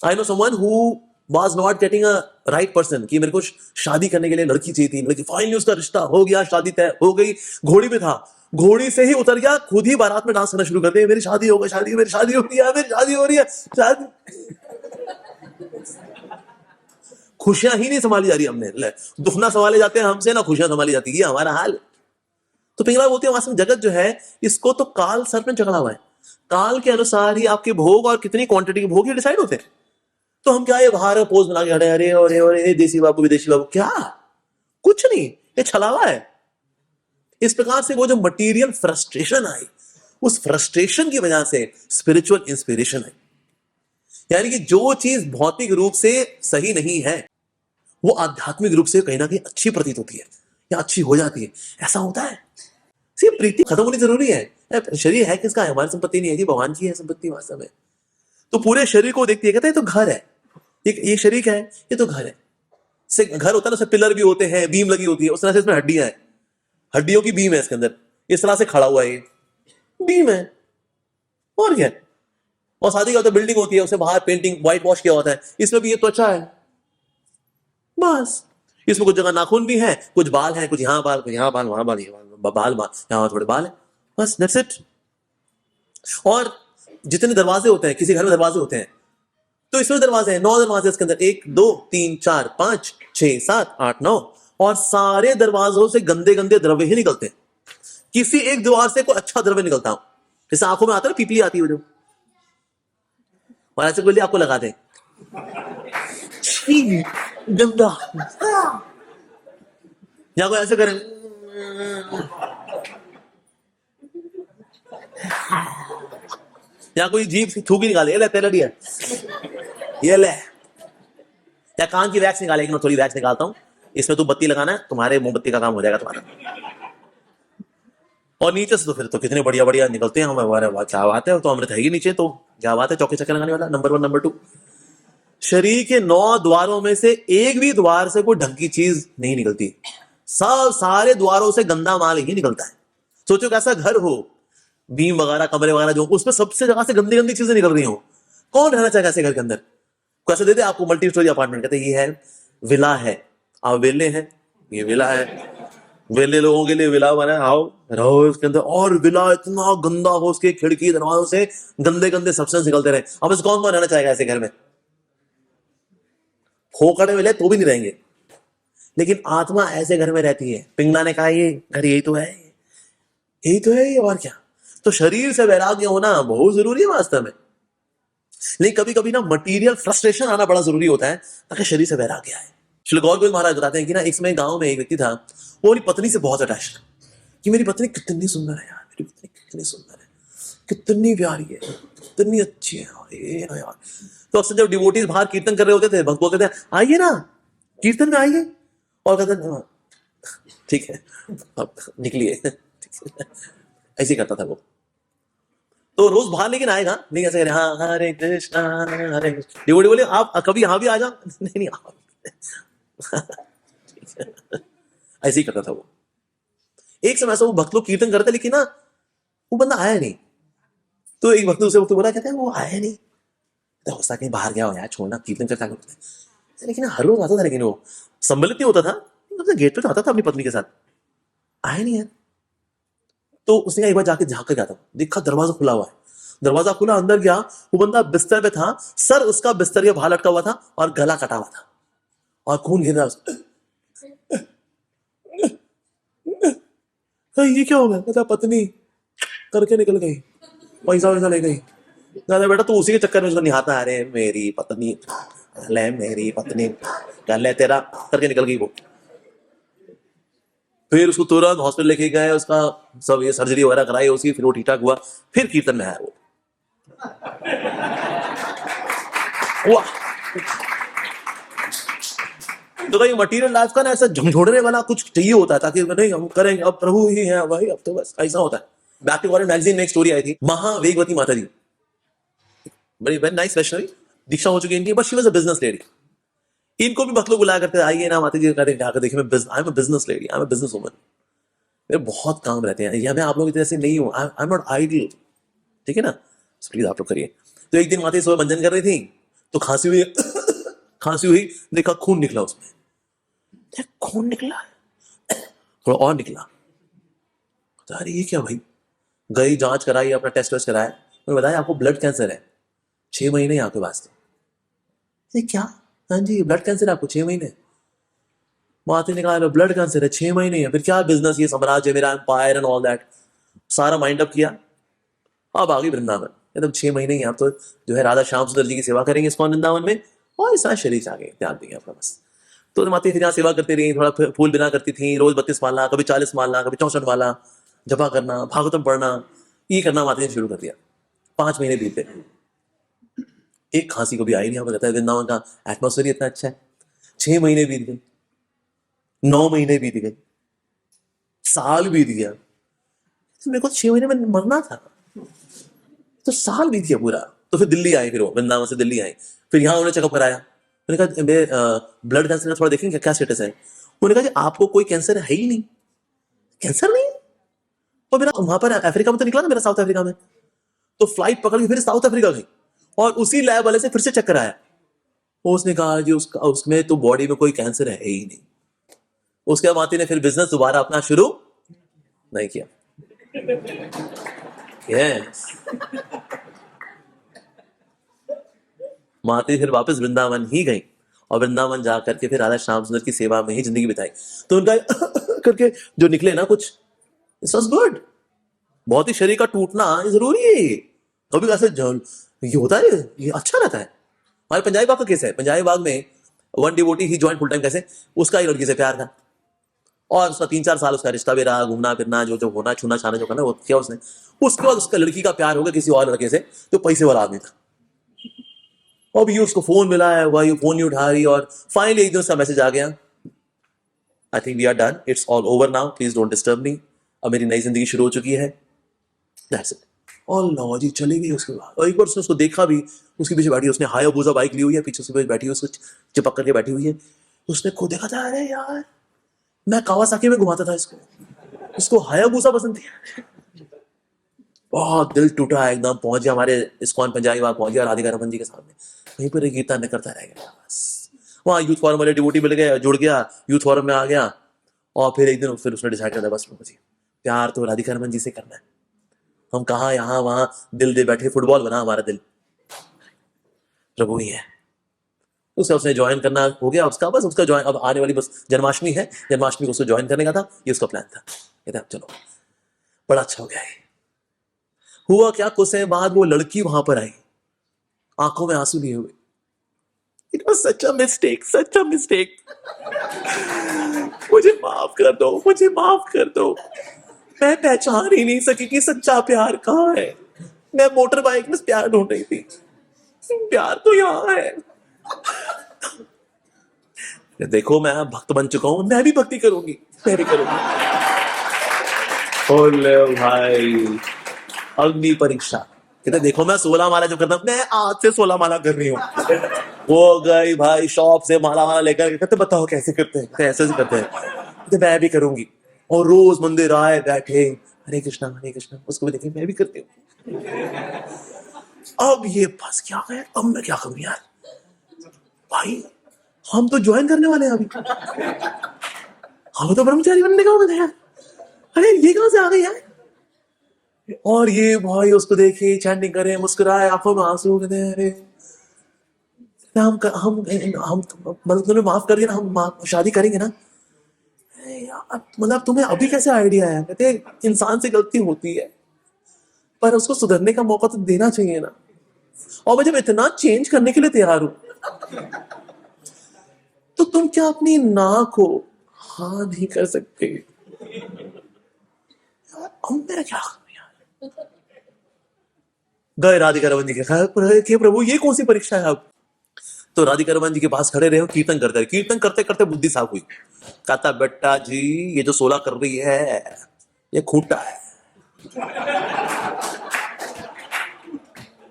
I know someone who was not getting a right person, कि मेरे को शादी करने के लिए लड़की चाहिए थी, लड़की, फाइनली उसका रिश्ता हो गया, शादी तय हो गई, घोड़ी पे था, घोड़ी से ही उतर गया, खुद ही बारात में डांस करना शुरू कर दिया, मेरी शादी हो गई, शादी, मेरी शादी हो रही है, मेरी शादी हो रही है, शादी। खुशियां ही नहीं संभाली जा रही हमने, दुख ना संभाले जाते हैं हमसे, ना खुशियां संभाली जाती है, हमारा हाल। तो पिंगला बोलते हैं वास्तव में जगत जो है, इसको तो काल सर में चढ़ा हुआ है, काल के अनुसार ही आपके भोग और कितनी क्वांटिटी के भोग ये डिसाइड होते हैं। तो हम क्या ये बाहर पोज बना के खड़े, अरे अरे अरे देसी बाबू विदेशी बाबू, क्या कुछ नहीं, ये छलावा है। इस प्रकार से वो जो मटीरियल फ्रस्ट्रेशन आई, उस फ्रस्ट्रेशन की वजह से स्पिरिचुअल इंस्पिरेशन आई। यानी कि जो चीज भौतिक रूप से सही नहीं है, वो आध्यात्मिक रूप से कहीं ना कहीं अच्छी प्रतीत होती है या अच्छी हो जाती है, ऐसा होता है। सिर्फ प्रीति खत्म होनी जरूरी है। शरीर है किसका है, हमारी संपत्ति नहीं है जी, भगवान की है संपत्ति वास्तव में। तो पूरे शरीर को देखती है, कहते हैं तो घर है, ये शरीर है, ये तो घर है। से घर होता है ना, उसमें पिलर भी होते हैं, बीम लगी होती है, उस तरह से इसमें हड्डियां हैं, हड्डियों की बीम है इसके अंदर, इस तरह से खड़ा हुआ है, ये बीम है, और क्या। और शादी का होता है, बिल्डिंग होती है, उसे बाहर पेंटिंग व्हाइट वॉश किया होता है, इसमें भी ये त्वचा है, बस। इसमें कुछ जगह नाखून भी है, कुछ बाल है, कुछ यहाँ बाल, कुछ यहाँ बाल, वहां बाल, बाल यहाँ थोड़े बाल है, बस, दैट्स इट। और जितने दरवाजे होते हैं, किसी घर में दरवाजे होते हैं, तो इसमें दरवाजे हैं, 9 दरवाजे इसके अंदर, 1 2 3 4 5 6 7 8 9, और सारे दरवाजों से गंदे गंदे द्रव्य ही निकलते हैं। किसी एक द्वार से कोई अच्छा द्रव्य निकलता हो, जैसे आंखों में आता है, पीपली आती है जो, और ऐसे बोलिए आपको लगा दे, गंदा, या कोई ऐसे करें, या कोई जीभ थूकी निकाले, ये ले तेरा दिया, ये ले, या कान की वैक्स निकाले, मैं थोड़ी वैक्स निकालता हूं, इसमें तो बत्ती लगाना है, तुम्हारे मोमबत्ती का काम हो जाएगा तुम्हारा। और नीचे से तो फिर तो कितने बढ़िया बढ़िया निकलते हैं, हमारे क्या बात है, तो अमृत है ही नीचे, तो क्या बात है, चौके चक्के लगाने वाला, नंबर 1 नंबर 2। शरीर के 9 द्वारों में से एक भी द्वार से कोई ढंग की चीज नहीं निकलती, सब सारे द्वारों से गंदा माल ही निकलता है। सोचो कैसा घर हो, बीम वगैरह, कमरे वगैरह जो, उसमें सबसे जगह से गंदी गंदी चीजें निकल रही हो, कौन रहना चाहेगा ऐसे घर के अंदर। कैसे देते आपको मल्टी स्टोरी अपार्टमेंट, कहते ये है विला है, आप वेले हैं, ये विला है, वेले लोगों के लिए विला बना है, आओ रहो इसके अंदर। और विला इतना गंदा हो, उसके खिड़की दरवाजों से गंदे गंदे सब्सटेंस निकलते रहे, अब इस कौन कौन रहना चाहेगा ऐसे घर में। खोखड़े मिले तो भी नहीं रहेंगे, लेकिन आत्मा ऐसे घर में रहती है। पिंगला ने कहा ये घर यही तो है, यही तो है ये, और क्या। तो शरीर से वैराग्य होना बहुत जरूरी है वास्तव में। लेकिन कभी कभी ना मटीरियल फ्रस्ट्रेशन आना बड़ा जरूरी होता है, ताकि शरीर से वैराग्य आए। श्री गौर गोविंद महाराज बताते हैं कि ना, एक समय गांव में एक व्यक्ति था, वो अपनी पत्नी से बहुत अटैच था, कि मेरी पत्नी कितनी सुंदर है यार, मेरी पत्नी कितनी सुंदर है, कितनी प्यारी है, कितनी अच्छी है यार। तो अक्सर जब डिवोटीज बाहर कीर्तन कर रहे होते थे, भक्त बोलते थे आइए ना कीर्तन में आइए, और कहते ठीक है अब निकलिए, ऐसे करता था वो। तो रोज बाहर लेकिन आएगा, नहीं ऐसे करे, हाँ हरे कृष्णा हरे कृष्णा, डिवोटी बोले आप कभी यहाँ भी आ जाओ, नहीं नहीं आप ऐसे ही करता था वो। एक समय ऐसा वो भक्त लोग कीर्तन करते, लेकिन ना वो बंदा आया नहीं। तो एक भक्त उसे बोला, कहते हैं वो आया नहीं, तो हो सकता कहीं बाहर गया हो यार, छोड़ना कीर्तन करता है। लेकिन हर रोज आता था, लेकिन वो सम्मिलित नहीं होता था, तो गेट पे तो आता था अपनी पत्नी के साथ, आया नहीं यार। तो उसने एक बार जाके झांक कर गया था, देखा दरवाजा खुला हुआ है, दरवाजा खुला, अंदर गया, वो बंदा बिस्तर पे था, सर उसका बिस्तर के बाहर लटका हुआ था और गला कटा हुआ था और खून गिर रहा है। ये क्या हो गया, कहता पत्नी करके निकल गई, पैसा वैसा ले गई, दादा बेटा तू उसी के चक्कर में उसको निहाता, अरे मेरी पत्नी, ले मेरी पत्नी कर ले तेरा, करके निकल गई वो। फिर उसको तुरंत हॉस्पिटल लेके गए, उसका सब ये सर्जरी वगैरह कराई उसकी, फिर वो ठीक ठाक हुआ, फिर कीर्तन में आया वो। वाह। तो भाई मटीरियल लाइफ का ना ऐसा झंझोड़ने वाला कुछ चाहिए होता है, ताकि नहीं हम करेंगे, अब प्रभु ही है भाई, अब तो बस ऐसा होता है। बैक टू फॉरेन मैगजीन में एक स्टोरी आई थी, महावेगवती माता जी, बड़ी वेरी नाइस वैष्णवी, दीक्षा हो चुकी है इनकी, but she was a business lady. इनको भी बहुत लोग बुलाया करते, आइए ना माता जी, कहते जाकर देखिए, मैं I am a business lady, I am a business woman, मेरे बहुत काम रहते हैं, या मैं आप लोगों की तरह से नहीं हूँ, आई एम नॉट आइडियल, ठीक है ना, प्लीज आप लोग करिए। तो एक दिन माता जी सुबह मंजन कर रही थी, तो खांसी हुई खांसी हुई, देखा खून निकला उसमें, खून निकला, थोड़ा और निकला, तो अरे ये क्या भाई, गई जांच कराई, अपना टेस्ट वेस्ट कराया, उन्होंने बताया आपको ब्लड कैंसर है, 6 महीने ही आपके पास। ये क्या, हाँ जी ब्लड कैंसर है आपको 6 महीने। माता ने कहा ब्लड कैंसर है 6 महीने है, फिर क्या बिजनेस, ये साम्राज्य मेरा, एम्पायर एंड ऑल दैट, सारा माइंड अप किया, अब आ गई वृंदावन, एकदम 6 महीने ही आप तो जो है राधा श्याम सुंदर जी की सेवा करेंगे इस्कॉन वृंदावन में, और इस शरीर से आगे त्याग देंगे अपना बस। तो माता फिर यहाँ सेवा करती रही, थोड़ा फूल बिना करती थी, रोज 32 माला, कभी 40 माला, कभी 64 माला, जपा करना, भागवतम पढ़ना, ये करना माता ने शुरू कर दिया। 5 महीने बीते, एक खांसी को भी आई नहीं, हमें कहता है वृंदावन का एटमोसफियर ही इतना अच्छा है। 6 महीने बीत गए, 9 महीने बीत गए, साल बीत गया, तो मेरे को 6 महीने में मरना था, तो साल बीत गया पूरा। तो फिर दिल्ली आए, फिर वो वृंदावन से दिल्ली आए, फिर यहाँ उन्होंने चेकअप कराया, मैंने कहा ब्लड कैंसर थोड़ा देखेंगे क्या क्या स्टेटस है। उन्होंने कहा जी आपको कोई कैंसर है ही नहीं, कैंसर नहीं। और मेरा वहां पर अफ्रीका में तो निकला ना, मेरा साउथ अफ्रीका में, तो फ्लाइट पकड़ के फिर साउथ अफ्रीका गई, और उसी लैब वाले से फिर से चक्कर आया, उसने कहा जी उसका उसमें तो बॉडी में कोई कैंसर है ही नहीं। उसके बाद माती ने फिर बिजनेस दोबारा अपना शुरू नहीं किया। यस, माती फिर वापस वृंदावन ही गई, और वृंदावन जा करके फिर राधा श्याम सुंदर की सेवा में ही जिंदगी बिताई। तो उनका करके जो निकले ना कुछ, इट्स वाज गुड। बहुत ही शरीर का टूटना ये जरूरी है, कभी ऐसे ये होता है, ये अच्छा रहता है। हमारे पंजाबी बाग का केस है, पंजाबी बाग में वन डिवोटी ही ज्वाइन फुल टाइम, कैसे उसका ही लड़की से प्यार था, और उसका 3-4 साल उसका रिश्ता भी रहा, घूमना फिरना जो जो होना, छूना छाना जो करना वो किया उसने। उसके बाद उसका लड़की का प्यार हो गया किसी और लड़के से, जो पैसे वाला आदमी था। अब ये उसको फोन मिला है, वह फोन नहीं उठा रही, और फाइनली एक दिन उसका मैसेज आ गया, I think we are done, it's all over now, please don't disturb me, अब मेरी नई जिंदगी शुरू हो चुकी है, दैट्स इट। और लो जी चली गई। उसके बाद और एक बार उसने उसको देखा भी, उसके पीछे बैठी, उसने हायाबुसा बाइक ली हुई है, पीछे उसके पीछे बैठी हुई, उसको चिपक करके बैठी हुई है। उसने खुद देखा था, अरे यार मैं कावासाकी में घुमाता था इसको, इसको हायाबुसा पसंद थी। बहुत दिल टूटा एकदम, पहुंच गया हमारे इस्कॉन पंजाबी बाग, पहुंच गया राधिका रमन जी के सामने, वहीं पर गीता में करता रह गया बस। वहाँ यूथ फॉरम वाले डिवोटी मिल गए, जुड़ गया, यूथ फॉरम में आ गया, और फिर एक दिन फिर उसने डिसाइड कर दिया बस प्रभु जी प्यार तो राधिका रमन जी से करना है, हम कहाँ यहाँ वहाँ दिल दे बैठे, फुटबॉल बना हमारा दिल, प्रभु ही है। उसे उसने ज्वाइन करना हो गया उसका, बस उसका ज्वाइन, अब आने वाली बस जन्माष्टमी है, जन्माष्टमी को उसको ज्वाइन करने का था, ये उसका प्लान था। कहता चलो बड़ा अच्छा हो गया है। हुआ क्या, कुछ समय बाद वो लड़की वहां पर आई, आंखों में आंसू लिए हुए, it was such a mistake, such a mistake, मुझे माफ कर दो, मुझे माफ कर दो, मैं पहचान ही नहीं सकी कि सच्चा प्यार कहाँ है। मैं मोटर बाइक में प्यार ढूंढ रही थी, प्यार तो यहाँ है। देखो मैं भक्त बन चुका हूं, मैं भी भक्ति करूंगी, मैं भी करूंगी। ओले भाई, अग्नि परीक्षा। कहते देखो मैं 16 माला जो करता हूं, मैं आज से 16 माला कर रही हूँ। वो गई भाई शॉप से माला वाला लेकर, कहते बताओ कैसे करते हैं, ऐसे से करते हैं, कहते मैं भी करूंगी। और रोज मंदिर आए बैठे, हरे कृष्णा हरे कृष्णा, उसको भी देखे मैं भी करती हूँ। अब ये फंस क्या गए, अब मैं क्या करूं यार, भाई हम तो ज्वाइन करने वाले हैं अभी, हम तो ब्रह्मचारी बनने का होगा यार, अरे ये कहां से आ गई यार। और ये भाई उसको देखे, चैंटिंग करे, मुस्कुराए, आंखों में आंसू, कहते हैं अरे हम मतलब तुम्हें माफ कर दिया ना, हम शादी करेंगे ना। मतलब तुम्हें अभी कैसे आइडिया आया, कहते इंसान से गलती होती है पर उसको सुधरने का मौका तो देना चाहिए ना। और मैं जब इतना चेंज करने के लिए तैयार हूं, तो तुम क्या अपनी नाक को हाँ नहीं कर सकते? यार, अब मेरा क्या करूं यार? गए राधिका रमन जी के प्रभु ये कौन सी परीक्षा है अब? तो राधिका रमन जी के पास खड़े रहे, कीर्तन करते करते बुद्धि साफ हुई। कहता बेटा जी ये जो 16 कर रही है ये खूंटा है,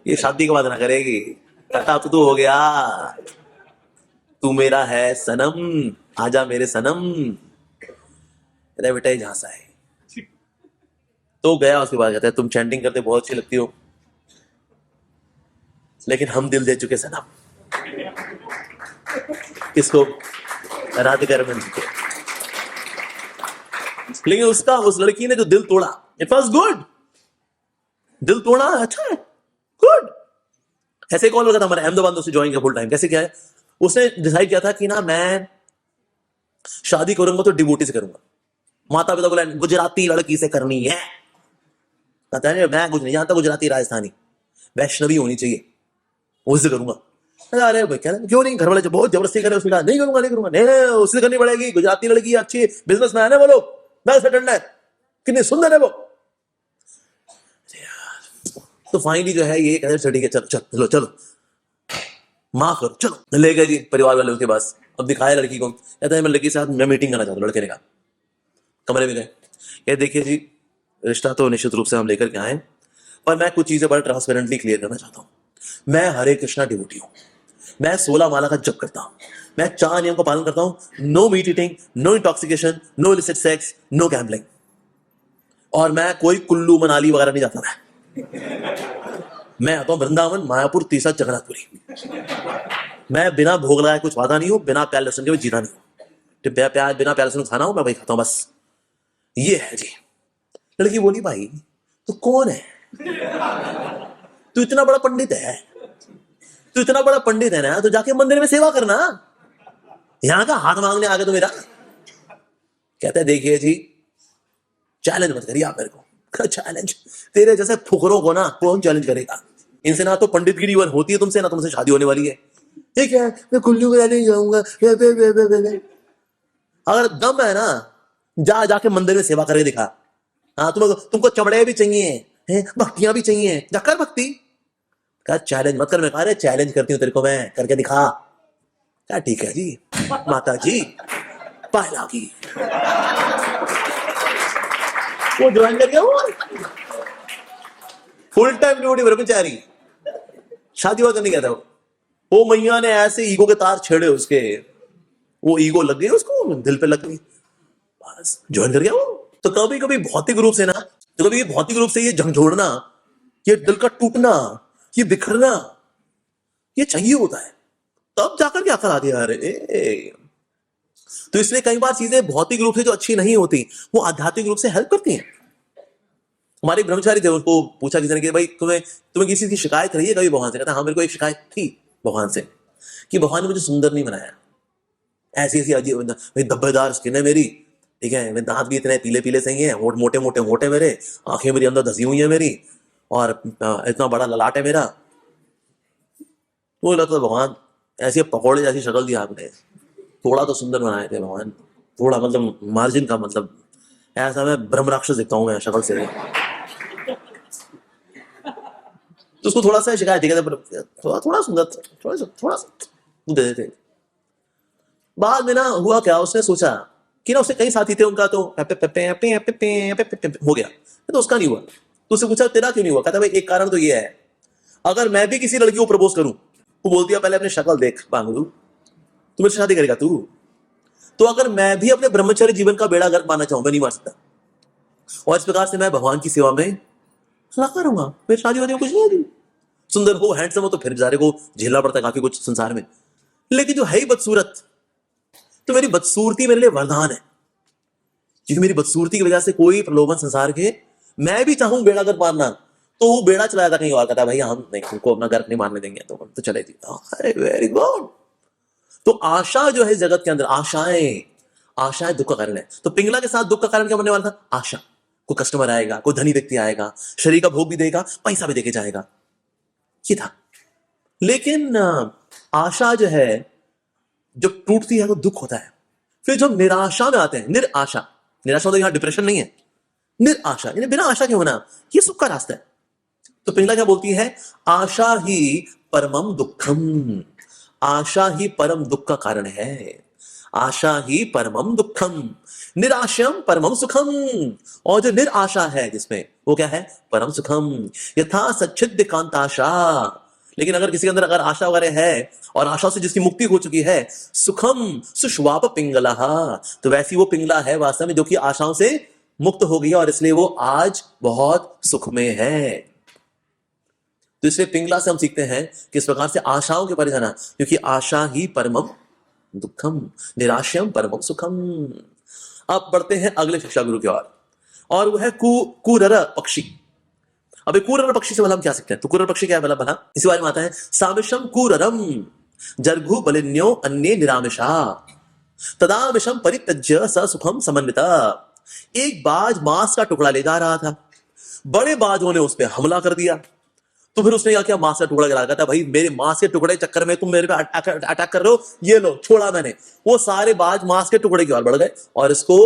ये शादी के बाद ना करेगी। कहता अब तो हो गया, तू मेरा है सनम, आजा मेरे सनम। अरे बेटा ये झांसा है। तो गया, उसके बाद कहता है तुम चैंटिंग करते बहुत अच्छी लगती हो, लेकिन हम दिल दे चुके सनम। किसको? राधिका रमन जी को। लेकिन उस लड़की ने जो दिल तोड़ा, इट वॉज गुड। दिल तोड़ा अच्छा है, गुड। ऐसे कौन लगा था हमारे अहमदाबाद में, उसे ज्वाइन किया फुल टाइम। कैसे किया है? उसने डिसाइड किया था कि ना मैं शादी करूंगा तो डिवोटी से करूंगा। माता पिता बोला गुजराती लड़की से करनी है। कहता है मैं कुछ नहीं जानता, गुजराती राजस्थानी वैष्णवी होनी चाहिए, उससे करूंगा। अरे भाई क्या क्यों नहीं, घर वाले बहुत जबरदस्ती करे। उसने कहा नहीं करूंगा नहीं करूंगा, नहीं उससे करनी पड़ेगी, गुजराती लड़की अच्छी बिजनेसमैन है, बोलो वेल सेटल्ड है, कितनी सुंदर है वो। तो फाइनली जो है ये कहते ठीक है चलो चलो चलो माफ करो, चलो ले गए जी परिवार वाले उसके पास। अब दिखाया लड़की को, कहता है मैं लड़की के साथ मैं मीटिंग करना चाहता हूँ। लड़के ने कहा, कमरे में गए, ये देखिए जी रिश्ता तो निश्चित रूप से हम लेकर के आए, पर मैं कुछ चीजें बड़ा ट्रांसपेरेंटली क्लियर करना चाहता हूँ। मैं हरे कृष्णा डिवोटी हूँ, मैं 16 माला का जप करता हूँ, मैं 4 नियम का पालन करता हूँ, no meat eating, no intoxication, no illicit sex, no gambling, और मैं कोई कुल्लू मनाली वगैरह नहीं जाता। मैं आता हूँ वृंदावन, मायापुर, तीसरा जगन्नाथपुरी। मैं बिना भोग लगाए कुछ वादा नहीं हूँ, बिना प्याज लहसुन के जीना नहीं हूँ। बिना प्याज लहसुन खाना हो मैं वही खाता हूँ, बस ये है जी। लड़की बोली भाई तू कौन है? तू इतना बड़ा पंडित है, तू इतना बड़ा पंडित है ना, तो जाके मंदिर में सेवा करना, यहां का हाथ मांगने आगे तो मेरा। कहते हैं देखिए जी चैलेंज मत करिए आप मेरे को। चैलेंज तेरे जैसे फुकरों को ना कौन चैलेंज करेगा? इनसे ना तो पंडितगिरी होती है तुमसे, ना तुमसे शादी होने वाली है। ठीक है मैं कुल्लू में नहीं जाऊंगा। अगर दम है ना जाके मंदिर में सेवा करके दिखा। हाँ तुमको चमड़े भी चाहिए, भक्तियां भी चाहिए, जाकर भक्ति। कहा चैलेंज मत कर। मैं कहा चैलेंज करती हूँ तेरे को, मैं करके दिखा। क्या ठीक है जी माता जी पहला की वो ज्वाइन कर गया, वो फुल टाइम ड्यूटी ब्रह्मचारी, शादी वादी नहीं कहता वो मैया ने ऐसे ईगो के तार छेड़े उसके, वो ईगो लग गई उसको, दिल पे लग गई, बस ज्वाइन कर गया वो। तो कभी कभी भौतिक रूप से ना, तो कभी भौतिक रूप से ये झंझोड़ना, ये दिल का टूटना, ये बिखरना, ये चाहिए होता है, तब जाकर के अकल आती है। अरे तो इसलिए कई बार चीजें भौतिक रूप से जो अच्छी नहीं होती वो आध्यात्मिक रूप से हेल्प करती हैं। हमारे ब्रह्मचारी थे, उनको पूछा किसी ने कि भाई तुम्हें किसी की शिकायत रही है कभी भगवान से? कहता हाँ मेरे को एक शिकायत थी भगवान से कि भगवान ने मुझे सुंदर नहीं बनाया, ऐसी ऐसी अजीब भाई धब्बेदार स्किन है मेरी, ठीक है, मेरे दांत भी इतने पीले पीले से ही हैं, मोटे मोटे मोटे मेरे, आंखें मेरी अंदर धसी हुई है मेरी, और इतना बड़ा ललाट है मेरा। वो लगता भगवान ऐसे पकौड़े जैसी शक्ल दी आपने, थोड़ा तो सुंदर बनाए थे भगवान, थोड़ा मतलब मार्जिन का, मतलब ऐसा मैं ब्रह्म राक्षस दिखता हूँ मैं शक्ल से। तो उसको थोड़ा सा शिकायत थी, थोड़ा सुंदर, थोड़ा सा दे देते। बाद में ना हुआ क्या, उसने सोचा कि ना उससे कई साथी थे, उनका तो हो गया, तो उसका नहीं हुआ। तो उससे पूछा तेरा क्यों नहीं हुआ? कहता भाई एक कारण तो ये है, अगर मैं भी किसी लड़की को प्रपोज करूं, वो बोलती है पहले अपनी शक्ल देख पांगू, तू मेरे से शादी करेगा तू? तो अगर मैं भी अपने ब्रह्मचर्य जीवन का बेड़ा गर्क मारना चाहूं, मैं नहीं मार सकता, और इस प्रकार से मैं भगवान की सेवा में लगा करूंगा, मेरी शादी वादी में कुछ नहीं है। सुंदर हो, हैंडसम हो, तो फिर बेचारे को झेलना पड़ता है काफी कुछ संसार में, लेकिन जो है ही बदसूरत, तो मेरी बदसूरती मेरे लिए वरदान है, क्योंकि मेरी बदसूरती की वजह से कोई प्रलोभन संसार के, मैं भी चाहूं बेड़ा गर्क मारना, तो वो बेड़ा चला जाता कहीं और। कहता भाई हम नहीं, तुमको अपना गर्क नहीं मारने देंगे, तो चले जी। Very good. तो आशा जो है जगत के अंदर, आशाएं दुख का कारण है। तो पिंगला के साथ दुख का कारण क्या बनने वाला था? आशा। कोई कस्टमर आएगा, कोई धनी व्यक्ति आएगा, शरीर का भोग भी देगा, पैसा भी देके जाएगा, ये था। लेकिन आशा जो है, जब टूटती है तो दुख होता है। फिर जब निराशा में आते हैं, निराशा, निराशा तो यहां डिप्रेशन नहीं है, निराशा यानी बिना आशा के होना, ये सुख का रास्ता है। तो पिंगला क्या बोलती है? आशा ही परमम दुखम, आशा ही परम दुख का कारण है। आशा ही परमम दुखम, निराशयम परमम सुखम। और जो निराशा है जिसमें, वो क्या है? परम सुखम। यथा सच्चिद कांताशा। लेकिन अगर किसी के अंदर अगर आशा वगैरह है और आशा से जिसकी मुक्ति हो चुकी है, सुखम सुश्वाप पिंगला, तो वैसी वो पिंगला है वास्तव में जो कि आशाओं से मुक्त हो गई है और इसलिए वो आज बहुत सुख में है। तो इसलिए पिंगला से हम सीखते हैं किस प्रकार से आशाओं के परे जाना, क्योंकि आशा ही परमम दुखम, निराशयम परमम सुखम। अब बढ़ते हैं अगले शिक्षा गुरु की ओर, और वो है कुरर पक्षी। अब कुरर पक्षी से हम क्या सीखते हैं? तो कुरर पक्षी क्या है भला? इसी बारे में आता है, सामिशम कुररम जर्घु बलिन्यो अन्ये निरामिषा तदा विषम परित्यज्य स सुखम समन्विता। एक बाज मांस का टुकड़ा ले जा रहा था, बड़े बाजों ने उस पर हमला कर दिया। तो फिर उसने क्या किया? मांस का टुकड़ा गिरा, कहता भाई मेरे मांस के टुकड़े चक्कर में तुम मेरे पे अटैक कर रहे हो, ये लो, छोड़ा मैंने। वो सारे बाज मांस के टुकड़े की ओर बढ़ गए और इसको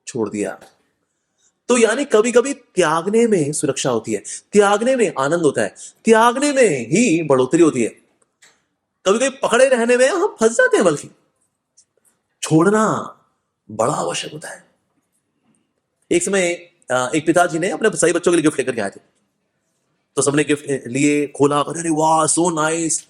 छोड़ दिया। तो यानी कभी कभी त्यागने में सुरक्षा होती है, त्यागने में आनंद होता है, त्यागने में ही बढ़ोतरी होती है। कभी कभी पकड़े रहने में हम फंस जाते हैं, बल्कि छोड़ना बड़ा आवश्यक होता है। एक समय एक पिताजी ने अपने सही बच्चों के लिए गिफ्ट लेकर के आए थे। तो सबने गिफ्ट लिए, खोला, अरे वाह सो नाइस।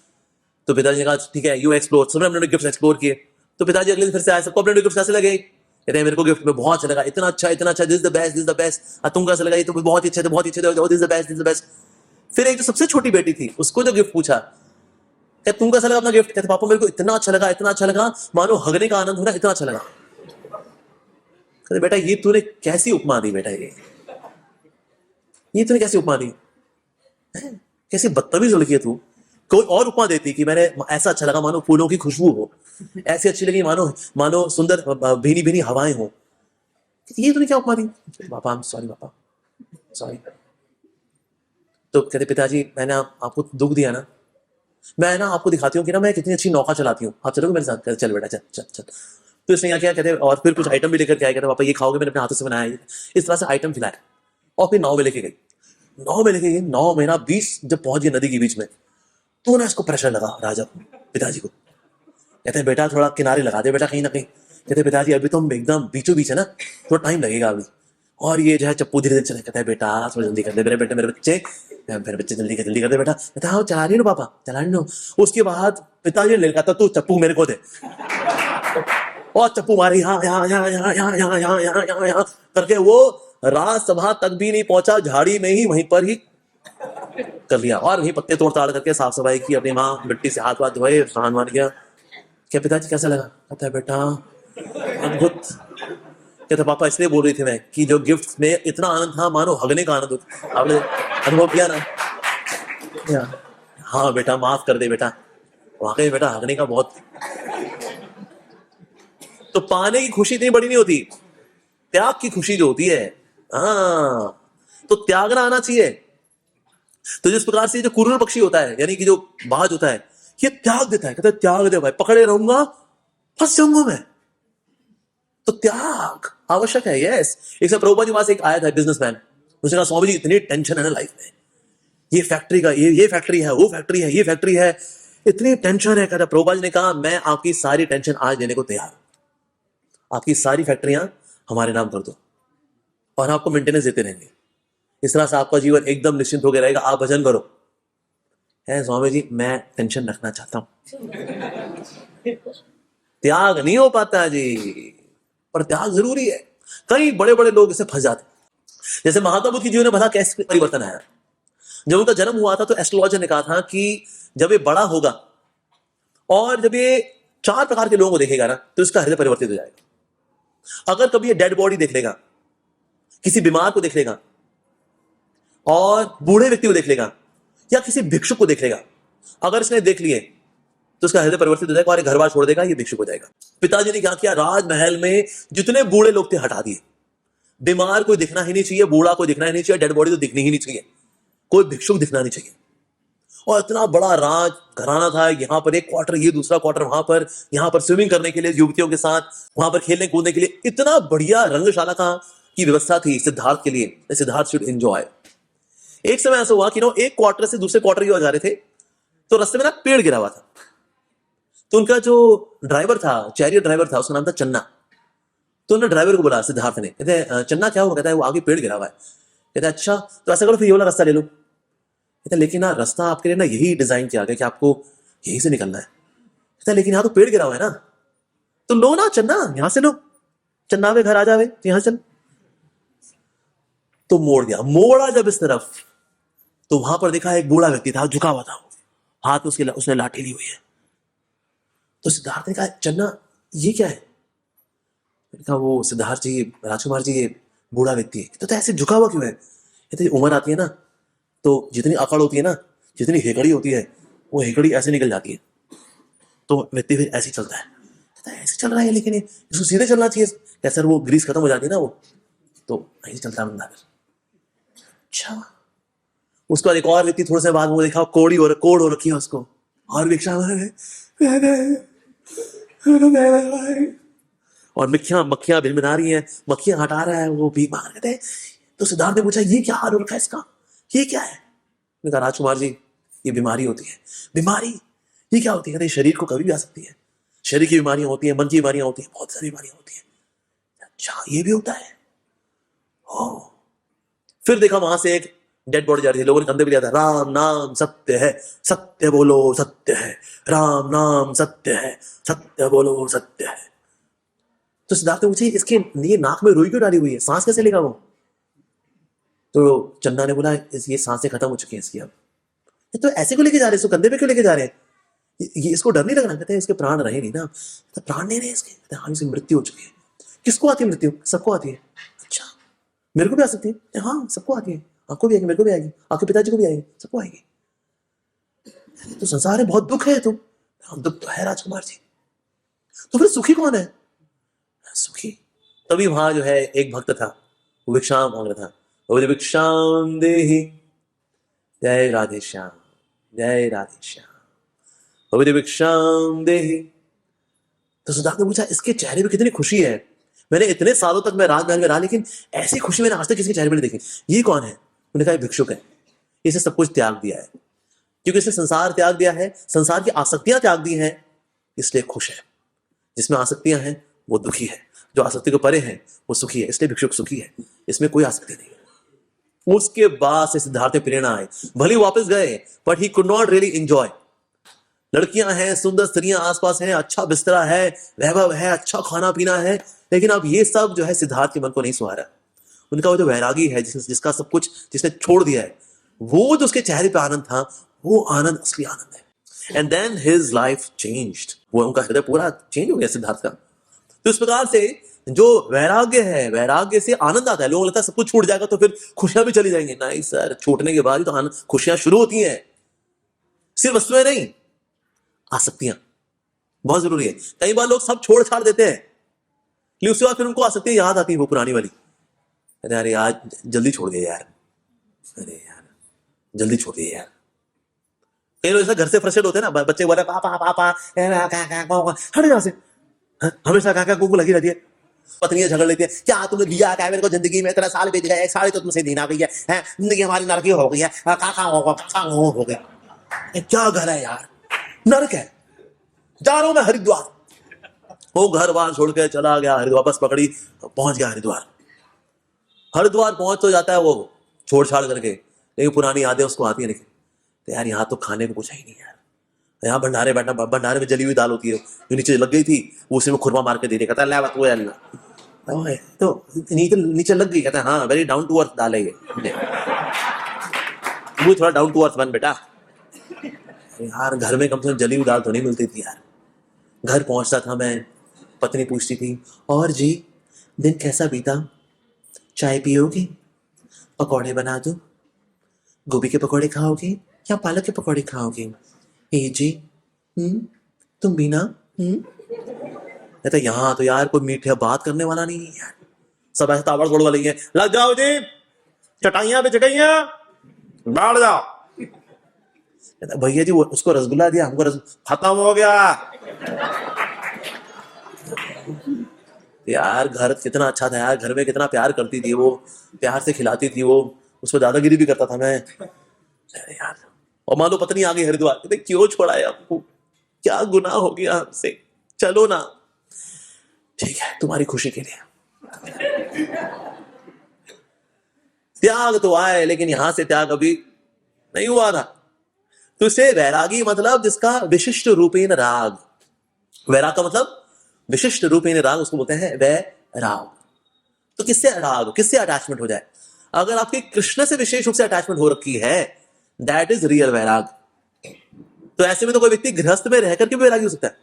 तो पिताजी ने कहा ठीक है यू एक्सप्लोर। सबने अपने गिफ्ट एक्सप्लोर किए। तो पिताजी अगले दिन फिर से आए, सबको अपने गिफ्ट कैसे लगे? कहते हैं मेरे को गिफ्ट में बहुत अच्छा लगा, इतना अच्छा इतना अच्छा, this the best this the best. तुम कैसे लगा? ये तो बहुत ही अच्छे थे, बहुत ही अच्छे थे, this the best this the best. फिर एक जो सबसे छोटी बेटी थी उसको जो गिफ्ट पूछा, कहते तुम कैसा लगा अपना गिफ्ट? कहते पापा मेरे को इतना अच्छा लगा, इतना अच्छा लगा, मानो हगने का आनंद हो रहा, इतना अच्छा लगा। कहते बेटा ये तूने कैसी उपमा दी? बेटा ये तूने कैसी उपमा दी? कैसी बदतमीज लड़की है तू। कोई और उपमा देती कि मैंने ऐसा अच्छा लगा मानो फूलों की खुशबू हो, ऐसी अच्छी लगी मानो मानो सुंदर भीनी भीनी हवाएं हो। ये तूने क्या उपमा दी? पापा आई एम सॉरी, पापा सॉरी। तो कहते पिताजी मैंने आपको दुख दिया ना, मैं ना आपको दिखाती हूँ कि ना मैं कितनी अच्छी नौका चलाती हूँ, आप चलोगे मेरे साथ? कहते चल बेटा चल चल चल। तो इसने क्या किया? कहते और फिर कुछ आइटम भी लेकर के आए, कहते पापा ये खाओगे, मैंने अपने हाथों से बनाया है। इस तरह से आइटम खिलाए और फिर नाव में लेके गई। नाव में लेके गई, नाव में ना 20 जब पहुंच गई नदी के बीच में, तो ना इसको प्रेशर लगा राजा पिताजी को। कहते हैं बेटा थोड़ा किनारे लगा दे बेटा कहीं ना कहीं। कहते पिताजी अभी तो हम एकदम बीचों बीच है ना, थोड़ा टाइम लगेगा अभी। और ये जो है चप्पू धीरे धीरे चले। कहता है बेटा थोड़ा जल्दी कर दे मेरे बेटे, मेरे बच्चे जल्दी कर दे बेटा। कहता हाँ चला रही नो पापा, चला रही नो। उसके बाद पिताजी ने कहता तू चप्पू मेरे को दे, और चप्पू मारी यहाँ यहाँ यहाँ यहाँ यहाँ यहाँ यहाँ यहाँ यहाँ यहाँ करके वो राज्यसभा तक भी नहीं पहुंचा, झाड़ी में ही वहीं पर ही कर लिया। और वहीं पत्ते तोड़ ताड़ करके साफ सफाई की, अपनी माँ मिट्टी से हाथ वाथ धोए, स्नान मान गया। क्या पिताजी कैसा लगा? कहता है बेटा अद्भुत। कहता पापा इसलिए बोल रही थी मैं कि जो गिफ्ट में इतना आनंद था मानो हगने का आनंद होता, आपने अनुभव किया ना? हाँ बेटा माफ कर दे बेटा, वाकई बेटा हगने का बहुत। तो पाने की खुशी इतनी बड़ी नहीं होती, त्याग की खुशी जो होती है। हाँ तो त्यागना आना चाहिए। तो जिस प्रकार से जो कुरुर पक्षी होता है, यानी कि जो बाज होता है, ये त्याग देता है। कहता है त्याग दे भाई, पकड़े रहूंगा फंस जाऊंगा मैं। तो त्याग आवश्यक है। यस, एक समय प्रभुपाद जी के पास एक आया था बिजनेसमैन। उसने कहा स्वामी जी इतनी टेंशन है ना लाइफ में, ये फैक्ट्री का ये फैक्ट्री है, वो फैक्ट्री है, ये फैक्ट्री है, इतनी टेंशन है। कहता प्रभुपाद जी ने कहा मैं आपकी सारी टेंशन आज लेने को तैयार हूं, आपकी सारी फैक्ट्रियां हमारे नाम कर दो और आपको मेंटेनेंस देते रहेंगे। इस तरह से आपका जीवन एकदम निश्चिंत होकर रहेगा, आप भजन करो। है स्वामी जी मैं टेंशन रखना चाहता हूं। त्याग नहीं हो पाता जी, पर त्याग जरूरी है। कई बड़े बड़े लोग इसे फंस जाते। जैसे महात्मा बुद्ध की जीवन में भला कैसे परिवर्तन आया? जब उनका जन्म हुआ था तो एस्ट्रोलॉजर ने कहा था कि जब ये बड़ा होगा और जब ये 4 प्रकार के लोगों को देखेगा ना तो इसका हृदय परिवर्तित हो जाएगा। अगर कभी ये डेड बॉडी देख लेगा, किसी बीमार को देख लेगा, और बूढ़े व्यक्ति को देख लेगा, या किसी भिक्षुक को देख लेगा, अगर इसने देख लिए तो उसका हृदय परिवर्तित हो जाएगा और घर बार छोड़ देगा, ये भिक्षुक हो जाएगा। पिताजी ने क्या किया? राजमहल में जितने बूढ़े लोग थे हटा दिए। बीमार कोई दिखना ही नहीं चाहिए, बूढ़ा कोई दिखना ही नहीं चाहिए, डेड बॉडी तो दिखनी ही नहीं चाहिए, कोई भिक्षुक दिखना नहीं चाहिए। और इतना बड़ा राज घराना था, यहाँ पर एक क्वार्टर, ये दूसरा क्वार्टर वहां पर, यहाँ पर स्विमिंग करने के लिए युवतियों के साथ, वहां पर खेलने कूदने के लिए इतना बढ़िया रंगशाला का की व्यवस्था थी सिद्धार्थ के लिए। Siddharth should enjoy. एक समय ऐसा हुआ कि एक क्वार्टर से दूसरे क्वार्टर की ओर जा रहे थे, तो रास्ते में ना पेड़ गिरा हुआ था। तो उनका जो ड्राइवर था, चैरियर ड्राइवर था, उसका नाम था चन्ना। तो उन्होंने ड्राइवर को बोला सिद्धार्थ ने, कहते चन्ना क्या हुआ? कहता है वो आगे पेड़ गिरा हुआ है। कहते अच्छा तो ऐसा करो फिर ये वाला रास्ता ले लो। कहते लेकिन ना रास्ता आपके लिए ना यही डिजाइन किया गया कि आपको यहीं से निकलना है। कहता लेकिन यहाँ तो पेड़ गिरा हुआ है ना। तो लो ना चन्ना, यहां से लो, चन्ना वे घर आ जावे तो यहां चल। तो मोड़ दिया, मोड़ा जब इस तरफ, तो वहां पर देखा एक बूढ़ा व्यक्ति था, झुका हुआ था, हाथ में उसने लाठी ली हुई है। तो सिद्धार्थ ने कहा चन्ना ये क्या है? कहा वो सिद्धार्थ जी, राजकुमार जी, ये बूढ़ा व्यक्ति है। तो ऐसे झुका हुआ क्यों है? कहते उम्र आती है ना, तो जितनी अकड़ होती है ना, जितनी हेकड़ी होती है, वो हेकड़ी ऐसे निकल जाती है, तो व्यक्ति फिर ऐसे ही चलता है। कहता है ऐसे चल रहा है, लेकिन इसको सीधे चलना चाहिए। क्या सर वो ग्रीस खत्म हो जाती है ना, वो तो ऐसे चलता है बंदा फिर। अच्छा, उसके बाद एक और व्यक्ति थोड़े से बाद वो देखा कोड़ हो रखी है उसको, और भिक्षा और मक्खियां भिनभिना रही हैं, मक्खियां हटा रहा है, वो भीख मांग रहे थे। तो सिद्धार्थ ने पूछा ये क्या हाल हो रखा है इसका, ये क्या है? मैंने कहा राजकुमार जी ये बीमारी होती है। बीमारी? ये क्या होती है? कहते शरीर को कभी भी आ सकती है, शरीर की बीमारियां होती है, मन की बीमारियां होती है, बहुत सारी बीमारियां होती है। अच्छा ये भी होता है? ओ। फिर देखा वहां से एक डेड बॉडी जा रही थी, लोगों ने कंधे पे लिया था, राम नाम सत्य है, सत्य बोलो सत्य है, राम नाम सत्य है, सत्य बोलो सत्य है। तो सिद्धार्थ ने पूछा इसके ये नाक में रुई क्यों डाली हुई है, सांस कैसे लेगा वो? तो चन्ना ने बोला ये सांसें खत्म हो चुकी हैं इसकी अब। तो ऐसे को लेके जा रहे हैं, इसको कंधे पे क्यों लेके जा रहे हैं? ये इसको डर नहीं लग रहा? कहते हैं इसके प्राण रहे नहीं ना। तो प्राण नहीं रहे इसके? कहते हाँ इसकी मृत्यु हो चुकी है। किसको आती है मृत्यु? सबको आती है। अच्छा मेरे को भी आ सकती है? हाँ सबको आती है, आपको भी आएगी, मेरे को भी आएगी, आपके पिताजी को भी आएगी, सबको आएगी। तो संसार है, बहुत दुख है। तुम दुख तो है राजकुमार जी, तो फिर सुखी कौन है? सुखी तभी वहां जो है एक भक्त था, वो भिक्षाम मांग रहा था, वो भिक्षाम देहि, जय राधे श्याम, जय राधे श्याम, वो भिक्षाम देहि। तो सिद्धार्थ ने पूछा इसके चेहरे पे कितनी खुशी है, मैंने इतने सालों तक मैं राजमहल में रहा, लेकिन ऐसी खुशी मैंने आज तक किसी के चेहरे पे नहीं देखी। ये कौन है? उन्होंने कहा भिक्षुक है, इसे सब कुछ त्याग दिया है, क्योंकि इसने संसार त्याग दिया है, संसार की आसक्तियां त्याग दी हैं, इसलिए खुश है। जिसमें आसक्तियां हैं वो दुखी है, जो आसक्ति को परे है वो सुखी है, इसलिए भिक्षुक सुखी है, इसमें कोई आसक्ति नहीं है। उसके बाद से सिद्धार्थ में प्रेरणा आई, भले वापस गए but he could not really enjoy. लड़कियां हैं, सुंदर स्त्रियां आसपास हैं, अच्छा बिस्तरा है, वैभव है, अच्छा खाना पीना है, लेकिन अब ये सब जो है सिद्धार्थ के मन को नहीं सुहारा। उनका वो जो वैरागी है, जिसका सब कुछ जिसने छोड़ दिया है, वो जो उसके चेहरे पे आनंद था, वो आनंद असली आनंद है। And then his life changed, वो उनका हृदय पूरा चेंज हो गया सिद्धार्थ का। तो इस प्रकार से जो वैराग्य है, वैराग्य से आनंद आता है। लोगों को लगता है सब कुछ छूट जाएगा तो फिर खुशियां भी चली जाएंगी। नहीं सर, छूटने के बाद ही तो खुशियां शुरू होती हैं। सिर्फ वस्तुएं नहीं, आसक्तियां बहुत जरूरी है। कई बार लोग सब छोड़ छाड़ देते हैं, लेकिन उसके बाद फिर उनको आसक्तियां याद आती है, वो पुरानी वाली, अरे यार जल्दी छोड़ दिया यार, अरे यार जल्दी छोड़ दिया यार। कई लोग ऐसा घर से फ्रस्ट्रेट होते हैं ना, बच्चे बोले पापा पापा हट यहाँ से, हमेशा काका को लगी रहती है। पत्नियां झगड़ लेती है, क्या तुमने दिया क्या मेरे को, जिंदगी में इतना साल बीत गए, एक साल तो तुमसे दीना गई है, जिंदगी हमारी नरकी हो गई है, काका हो गई। क्या घर है यार, नरक है। जा रहा हूं मैं हरिद्वार, वो घर बार छोड़ के चला गया हरिद्वार, बस पकड़ी पहुंच गया हरिद्वार। हरिद्वार पहुंच तो जाता है वो छोड़ छाड़ करके, लेकिन पुरानी यादें उसको आती है। लेकिन तो यार यहाँ तो खाने को कुछ है ही नहीं यार, यहाँ भंडारे बैठना, भंडारे में जली हुई दाल होती है जो नीचे लग गई थी, वो उसी में खुरमा मार के दे देगा, तो नीचे लग गई। कहता है हाँ वेरी डाउन टू अर्थ दाल है ये, वो थोड़ा डाउन टू अर्थ बन बेटा। यार घर में कम से कम जली हुई दाल तो नहीं मिलती थी यार। घर पहुंचता था मैं, पत्नी पूछती थी और जी दिन कैसा बीता, चाय पियोगे, पकौड़े बना दूं, गोभी के पकौड़े खाओगे या पालक के पकौड़े खाओगे? ए जी तुम भी ना। कहते यहाँ तो यार कोई मीठे बात करने वाला नहीं है यार, सब ऐसा ताबड़ तोड़ वाले हैं, लग जाओ जी चटाइयां पे चटाइयां बैठ जाओ। कहता भैया जी उसको रसगुल्ला दिया, हमको खत्म हो गया। यार घर कितना अच्छा था यार, घर में कितना प्यार करती थी वो, प्यार से खिलाती थी वो, उस पर दादागिरी भी करता था मैं। अरे यार, और मान लो पत्नी आ गई हरिद्वार, कहते क्यों छोड़ा है आपको, क्या गुनाह हो गया हमसे, चलो ना। ठीक है तुम्हारी खुशी के लिए। त्याग तो आए, लेकिन यहां से त्याग अभी नहीं हुआ था। तो इसे वैरागी मतलब जिसका विशिष्ट रूपेण राग, वैराग का मतलब विशिष्ट रूपेण राग, उसको बोलते हैं वैराग। तो किससे राग, किससे अटैचमेंट हो जाए, अगर आपकी कृष्ण से विशेष रूप से अटैचमेंट हो रखी है, दैट इज रियल वैराग। तो ऐसे में तो कोई व्यक्ति गृहस्थ में रहकर के भी वैरागी हो सकता है,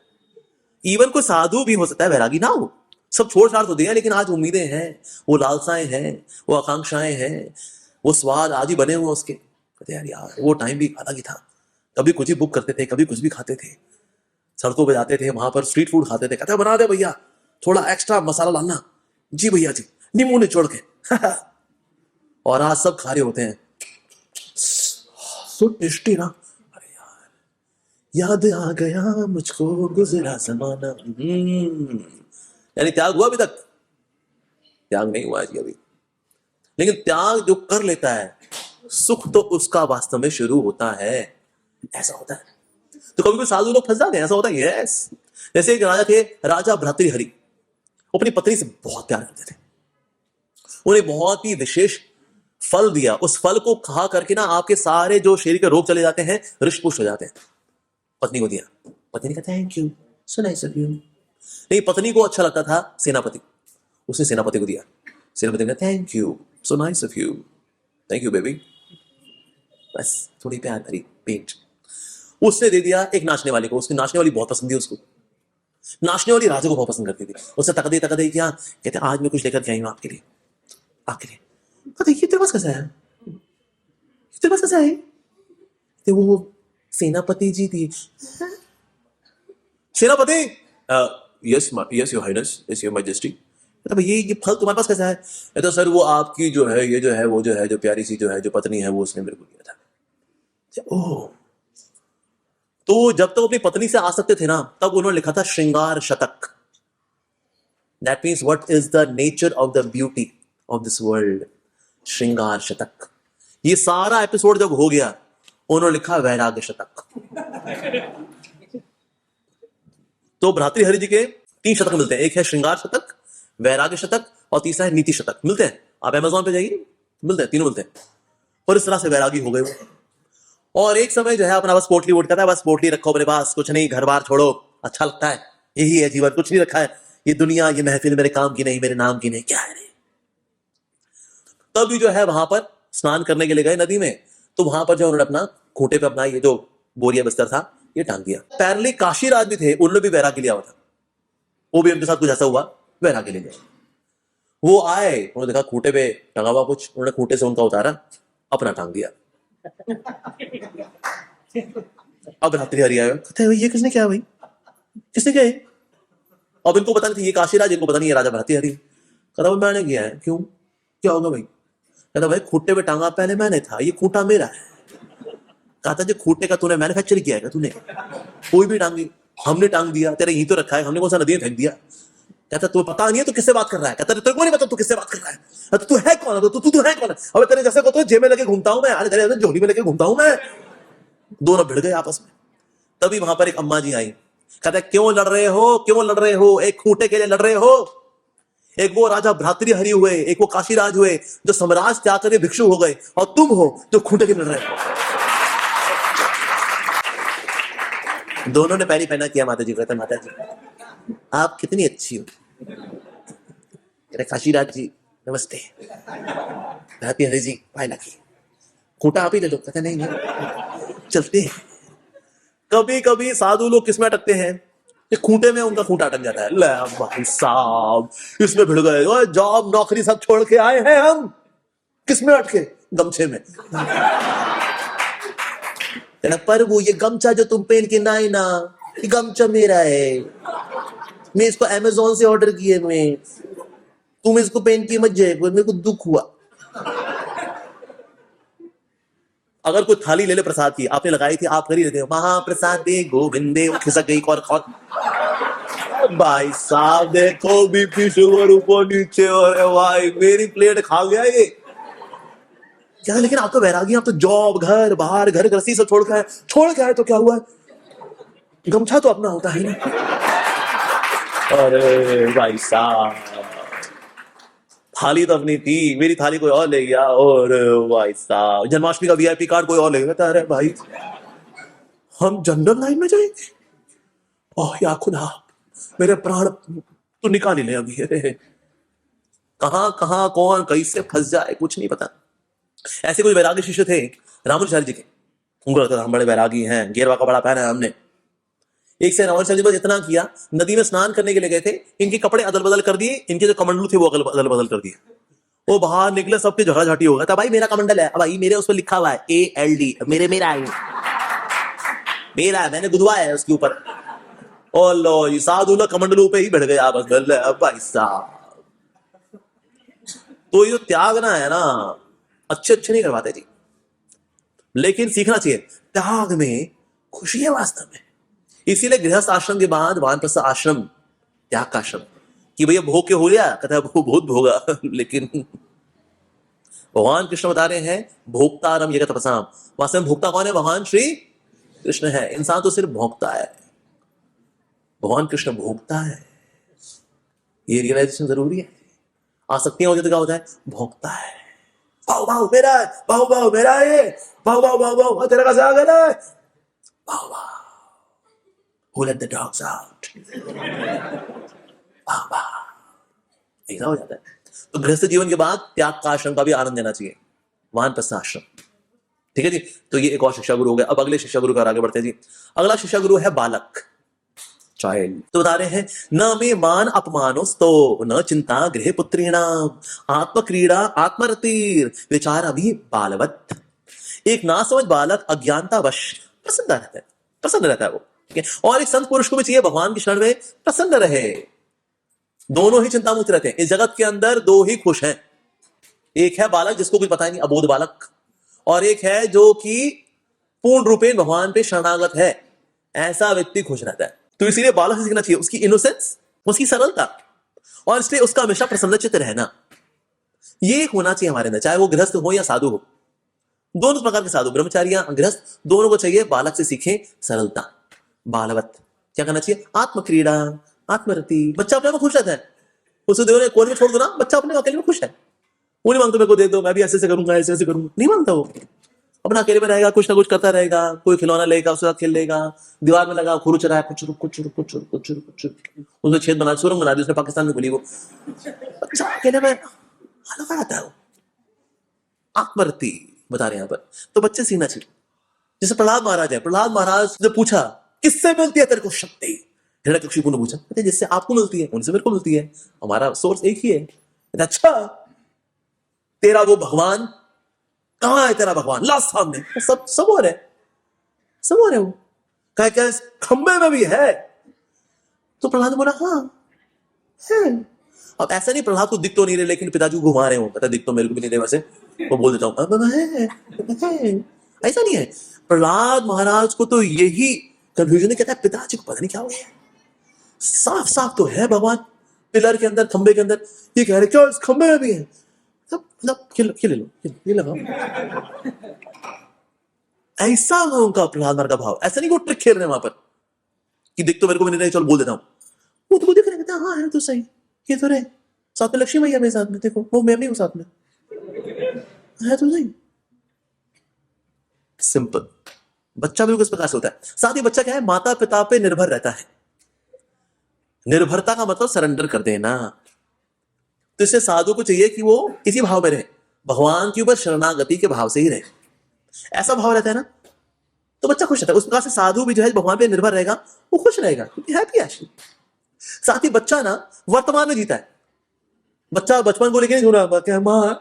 इवन कोई साधु भी हो सकता है वैरागी ना हो। सब छोड़ छाड़ तो दिया, लेकिन आज उम्मीदें हैं, वो लालसाएं हैं, वो आकांक्षाएं हैं, वो स्वाद आज ही बने हुए उसके। कहते यार यार वो टाइम भी अलग ही था, कभी कुछ ही बुक करते थे, कभी कुछ भी खाते थे, सड़कों पे जाते थे, वहां पर स्ट्रीट फूड खाते थे, कहते बना दे भैया थोड़ा एक्स्ट्रा मसाला लाना, जी भैया जी, नींबू निचोड़ के। और आज सब खा रहे होते हैं, सो टेस्टी ना। अरे यार याद आ गया मुझको गुजरा जमाना। यानी त्याग हुआ अभी तक? त्याग नहीं हुआ जी अभी। लेकिन त्याग जो कर लेता है, सुख तो उसका वास्तव में शुरू होता है। ऐसा होता है। तो कभी कभी साधु लोग फंस जाते हैं, ऐसा होता है। यस, जैसे एक राजा थे, राजा भर्तृहरि, वो अपनी पत्नी से बहुत प्यार करते थे, उन्हें बहुत ही विशेष फल दिया, उस फल को खा करके ना आपके सारे जो शरीर के रोग चले जाते हैं, हृष्ट पुष्ट हो जाते हैं। पत्नी को दिया, पत्नी ने कहा thank you, so nice of you. नहीं, पत्नी को अच्छा लगता था सेनापति, उसने सेनापति को दिया, सेनापति ने कहा thank you, so nice of you, thank you baby, बस थोड़ी प्यार भरी पेंट। उसने दे दिया एक नाचने वाले को, उसकी नाचने वाली बहुत पसंद थी उसको, नाचने वाली राजा को बहुत पसंद करती थी। उससे तक दे क्या, कहते आज मैं कुछ लेकर के आई हूं आपके लिए, आपके लिए। कहते ये तेरे पास कैसा है, तेरे पास कैसा है? तो वो सेनापति जी थी। सेनापति, yes yes your highness, yes your majesty. मतलब ये फल तुम्हारे पास कैसा है? तो सर वो आपकी जो है, ये जो है, वो जो है, जो प्यारी सी जो है, जो पत्नी है, वो उसने मेरे को दिया था। ओह, तो जब तक अपनी पत्नी से आ सकते थे ना, तब उन्होंने लिखा था श्रृंगार शतक। That means what is the nature of the beauty of this world, श्रृंगार शतक। ये सारा एपिसोड जब हो गया, उन्होंने लिखा वैराग्य शतक। तो भ्रातृहरि जी के 3 शतक मिलते हैं, एक है श्रृंगार शतक, वैराग्य शतक, और तीसरा है नीति शतक। मिलते हैं, आप अमेज़न पे जाइए, मिलते हैं, तीनों मिलते हैं। और इस तरह से वैरागी हो गए वो। और एक समय जो है अपना बस पोटली वोट करता है, बस पोटली रखो अपने पास, कुछ नहीं, घर बार छोड़ो, अच्छा लगता है, यही है जीवन, कुछ नहीं रखा है, ये दुनिया, ये महफिल मेरे काम की नहीं, मेरे नाम की नहीं, क्या है नहीं। तभी जो है वहां पर स्नान करने के लिए गए नदी में, तो वहां पर जो उन्होंने अपना खूंटे पे अपना ये जो बोरिया बिस्तर था ये टांग दिया। पैरली काशी राज भी थे, उन्होंने भी वैराग्य लिया हुआ था, वो भी उनके साथ कुछ ऐसा हुआ, वैराग्य ले गए। वो आए, उन्होंने देखा खूंटे पे टंगा हुआ कुछ, उन्होंने खूंटे से उनका उतारा, अपना टांग दिया। अब भर्तृहरि आए, कहते हैं ये किसने किया भाई, किसने किया? अब इनको पता नहीं था ये काशीराज, इनको पता नहीं है राजा भर्तृहरि। कहता भाई मैंने किया है। क्यों, क्या होगा भाई? कहता भाई खूंटे पे टांगा पहले मैंने था, ये खूंटा मेरा है। कहता जो खूंटे का तूने मैन्युफैक्चर किया है, तूने कोई भी टांगी, हमने टांग दिया, तेरे यहीं तो रखा है, हमने कौन सा नदी में फेंक दिया। कहता तुम्हें पता नहीं है तो किससे बात कर रहा है? कहता तेरे को नहीं पता तू किससे बात कर रहा है? कहता तू है कौन? तू है कौन? अब तेरे जैसे को तो जेब में लेके घूमता हूं मैं, अरे तेरे जैसे झोली में लेके घूमता हूं मैं। दोनों भिड़ गए आपस में। तभी वहां पर एक अम्मा जी आई, कहता क्यों लड़ रहे हो, क्यों लड़ रहे हो, एक खूंटे के लिए लड़ रहे हो? एक वो राजा भ्रातृहरि हुए, एक वो काशीराज हुए जो साम्राज्य त्याग करके भिक्षु हो गए, और तुम हो जो खूंटे के लड़ रहे हो। दोनों ने पैरी पहना किया माता जी, कहते माता जी आप कितनी अच्छी हो। कहते काशीराज जी नमस्ते, भ्रातृहरि जी पाए लगी, खूंटा आप ही ले लो। कहते नहीं नहीं चलते हैं। कभी कभी साधु लोग किसमें अटकते हैं, कि खूंटे में उनका खूंटा अटक जाता है। ले भाई साहब इसमें भिड़ गए, जॉब नौकरी सब छोड़ के आए हैं हम, किसमें अटके? गमछे में। पर वो ये गमछा जो तुम पहन के ना आए ना, ये गमछा मेरा है, मैं इसको अमेज़न से ऑर्डर किए, मैं, तुम इसको पहन के मत जाए, मेरे को दुख हुआ। अगर कोई थाली ले ले प्रसाद की, आपने लगाई थी, आप कर ही लेते हो महाप्रसाद दे गोविंदे, वो खिसक गई और भाई साहब देखो बीपी शुगर ऊपर नीचे, और भाई मेरी प्लेट खा गया ये क्या। लेकिन आप तो वैरागी, आप तो जॉब घर बाहर घर गृहस्थी सब छोड़ के आए तो क्या हुआ, गमछा तो अपना होता है ना। अरे भाई साहब थाली तो अपनी थी, मेरी थाली कोई और ले गया, और भाई साहब जन्माष्टमी का वीआईपी कार्ड कोई और ले गया। अरे भाई हम जनरल लाइन में जाएंगे, ओह या खुदा मेरे प्राण तो निकाल ही ले अभी। अरे कहां कहां कौन कैसे फंस जाए कुछ नहीं पता। ऐसे कुछ वैरागी शिष्य थे रामानुजाचार्य जी के, उनको लगता था हम बड़े वैरागी हैं, गेरवा का बड़ा पहना है हमने। एक से रामानुजाचार्य जी बस इतना किया, नदी में स्नान करने के लिए गए थे, इनके कपड़े अदल बदल कर दिए, इनके जो कमंडलू थे वो अदल बदल कर दिए। वो बाहर निकले, सबके झगड़ा हो गया था, भाई मेरा कमंडल है, भाई मेरे उस पर लिखा हुआ है ALD, मेरा है, मैंने गुदवाया है उसके ऊपर। ओ लो ये साधु लोग कमंडलू पे ही बैठ गए आप, अब भाई साहब। तो ये त्यागना है ना, अच्छे नहीं करवाते जी, लेकिन सीखना चाहिए त्याग में खुशी है वास्तव में। इसीलिए गृहस्थ आश्रम के बाद वानप्रस्थ आश्रम त्याग का आश्रम, कि भैया भोग के हो गया, कहता है वो बहुत भोगा। लेकिन भगवान कृष्ण बता रहे हैं भोक्तारम ये तपसाम, वास्तव में भोक्ता कौन है, भगवान श्री कृष्ण है। इंसान तो सिर्फ भोगता है, भगवान कृष्ण भोगता है, ये रियलाइजेशन जरूरी है। आसक्तियां होती तो क्या होता है, भोगता है, भाव भाव मेरा है, भाव मेरा है, भाव तेरा कैसे आ गया, भाव who let the dogs out, ऐसा हो जाता है। तो गृहस्थ जीवन के बाद त्याग का आश्रम का भी आनंद लेना चाहिए, वानप्रस्थ आश्रम। ठीक है जी, तो ये एक और शिक्षा गुरु हो गया। अब अगले शिक्षा गुरु का आगे बढ़ते हैं जी। अगला शिक्षा गुरु है बालक, चाइल्ड। तो बता रहे हैं न मे मान अपमानोस्तो न चिंता गृह पुत्रीणाम आत्मक्रीड़ा आत्मरतिर विचार अभी बालवत। एक नासमझ बालक अज्ञानतावश प्रसन्न रहता है वो, ठीक है। और एक संत पुरुष को भी चाहिए भगवान की शरण में प्रसन्न रहे, दोनों ही चिंता मुक्त रहते हैं। इस जगत के अंदर दो ही खुश हैं, एक है बालक जिसको कुछ पता नहीं, अबोध बालक, और एक है जो कि पूर्ण रूपेण भगवान पे शरणागत है, ऐसा व्यक्ति खुश रहता है। तो इसीलिए बालक से सीखना चाहिए उसकी इनोसेंस, उसकी सरलता, और इसलिए उसका हमेशा प्रसन्नचित्त रहना, ये होना चाहिए हमारे अंदर, चाहे वो गृहस्थ हो या साधु हो। दोनों प्रकार के साधु, ब्रह्मचारी या गृहस्थ, दोनों को चाहिए बालक से सीखे सरलता, बालवत। क्या करना चाहिए, आत्मक्रीड़ा आत्मरति। बच्चा अपने में खुश रहता है, उसे देव ने कोर में छोड़ दो ना, बच्चा अपने अकेले में खुश है, वो नहीं मांगता मेरे को दे दो, मैं भी ऐसे करूंगा ऐसे करूंगा, नहीं मांगता। वो अपना अकेले में रहेगा, कुछ ना कुछ करता रहेगा, कोई खिलौना लेगा उसके साथ खेल लेगा, दीवार में लगा खुरु चढ़ाया, कुछ उसने छेद बना, सुरंग बना दी उसने, पाकिस्तान में खुली वो, बच्चा अकेले में अलग आता है वो, आत्मरति बता रहे हैं यहाँ पर। तो बच्चे सीखना चाहिए। जैसे प्रहलाद महाराज है, प्रहलाद महाराज ने पूछा किससे मिलती है तेरे को शक्ति, हिरण्यकशिपु ने पूछा, कहते जिससे आपको मिलती है उनसे मेरे को मिलती है, हमारा सोर्स एक ही है। अच्छा तेरा वो भगवान कहां है, तेरा भगवान ला सामने, सब और है, सब और है। वो क्या खंबे में भी है। तो प्रहलाद ने बोला हाँ है। अब ऐसा नहीं प्रहलाद को दिख तो नहीं रहे, लेकिन पिताजी को घुमा रहे हो, पता दिख तो मेरे को भी नहीं रहे, वैसे वो बोल देता हूँ ऐसा नहीं है। प्रहलाद महाराज को तो यही कंफ्यूजन है, कहता है पिताजी को पता नहीं क्या हो गया, साफ साफ तो है भगवान पिलर के अंदर, खंबे के अंदर, ये कह रहे क्या इस खंबे में भी है, ले लो ये लगाओ। ऐसा उनका प्रहलाद महाराज का भाव, ऐसा नहीं वो ट्रिक खेल रहे हैं वहां पर कि दिख तो मेरे को भी नहीं रहे, चल बोल देता हूँ। वो तो दिख रहे, कहता हाँ है तो सही, ये तो रहे साथ में, लक्ष्मी मैया मेरे साथ में, देखो वो मैं भी हूं साथ में, है तो सही। सिंपल। बच्चा भी किस प्रकार से होता है। साथ ही बच्चा क्या है, माता पिता पे निर्भर रहता है। निर्भरता का मतलब सरेंडर कर देना। तो इससे साधु को चाहिए कि वो इसी भाव में रहे, भगवान के ऊपर शरणागति के भाव से ही रहे। ऐसा भाव रहता है ना, तो बच्चा खुश रहता है। उस प्रकार से साधु भी जो है भगवान पे निर्भर रहेगा, वो खुश रहेगा, क्योंकि हैप्पी एक्चुअली। साथ ही बच्चा ना वर्तमान में जीता है। बच्चा बचपन को लेकर नहीं सुना, माँ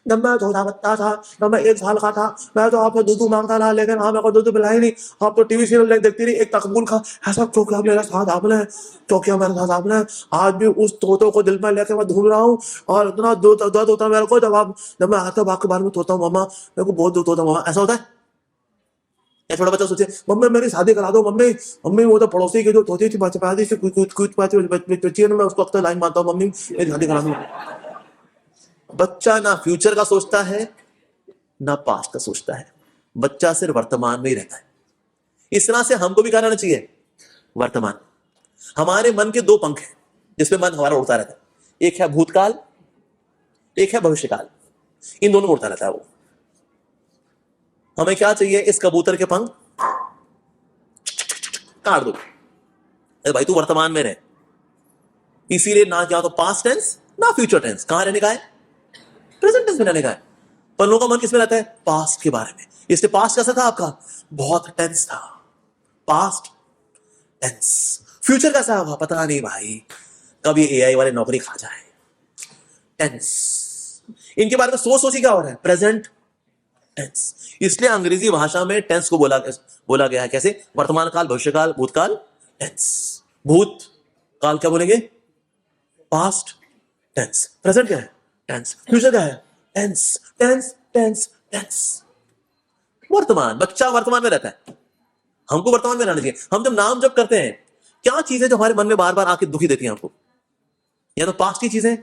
जब मैं छोटा बच्चा था, जब मैं 1 साल का था, मैं तो आपको दूध मांगता था, लेकिन हाँ मेरे को दूध पिलाई नहीं, आप तो टीवी सीरियल देखती रही, एक तकबूल का ऐसा चौकिया मेरे साथ आपने, चौकिया मेरे साथ आपने, आज भी उस तोतों को दिल में लेके मैं घूम रहा हूँ, और इतना दर्द होता है मेरे को जब मैं आते बाग के बारे में तोता हूँ, मम्मा मेरे को बहुत दूध होता है मम्मा, ऐसा होता है। या छोटा बच्चा सोचे मम्मी मेरी शादी करा दो, मम्मी मम्मी वो तो पड़ोसी के जो होती थी बच्चे से कुछ बच्ची है ना, मैं उसको अक्सर लाइन मारता हूँ, मम्मी मेरी शादी करा दो। बच्चा ना फ्यूचर का सोचता है ना पास्ट का सोचता है, बच्चा सिर्फ वर्तमान में ही रहता है। इस तरह से हमको भी क्या रहना चाहिए, वर्तमान। हमारे मन के दो पंख हैं जिसपे मन हमारा उड़ता रहता है, एक है भूतकाल, एक है भविष्यकाल। इन दोनों में उड़ता रहता है वो। हमें क्या चाहिए, इस कबूतर के पंख काट दो। अरे भाई तू वर्तमान में रहे, इसीलिए ना क्या तो पास्ट टेंस ना फ्यूचर टेंस, कहां रहने का है, प्रेजेंट टेंस में रहने का है। पर लोगों का मन किसमें रहता है, पास्ट के बारे में। इसलिए पास्ट कैसा था आपका, बहुत टेंस था, पास्ट टेंस। फ्यूचर कैसा हुआ पता नहीं भाई, कब ये एआई वाले नौकरी खा जाए, टेंस। इनके बारे में सोच सोची क्या हो रहा है, प्रेजेंट टेंस। इसलिए अंग्रेजी भाषा में टेंस को बोला गया है कैसे, वर्तमान काल, भविष्यकाल, भूतकाल, टेंस। भूत काल क्या बोलेंगे, पास्ट टेंस। प्रेजेंट क्या है, टेंस। फ्यूचर क्या है, टेंस टेंस टेंस टेंस। वर्तमान, बच्चा वर्तमान में रहता है, हमको वर्तमान में रहना चाहिए। हम जब नाम जप करते हैं, क्या चीजें जो हमारे मन में बार बार आके दुखी देती हैं हमको, या तो पास्ट की चीजें,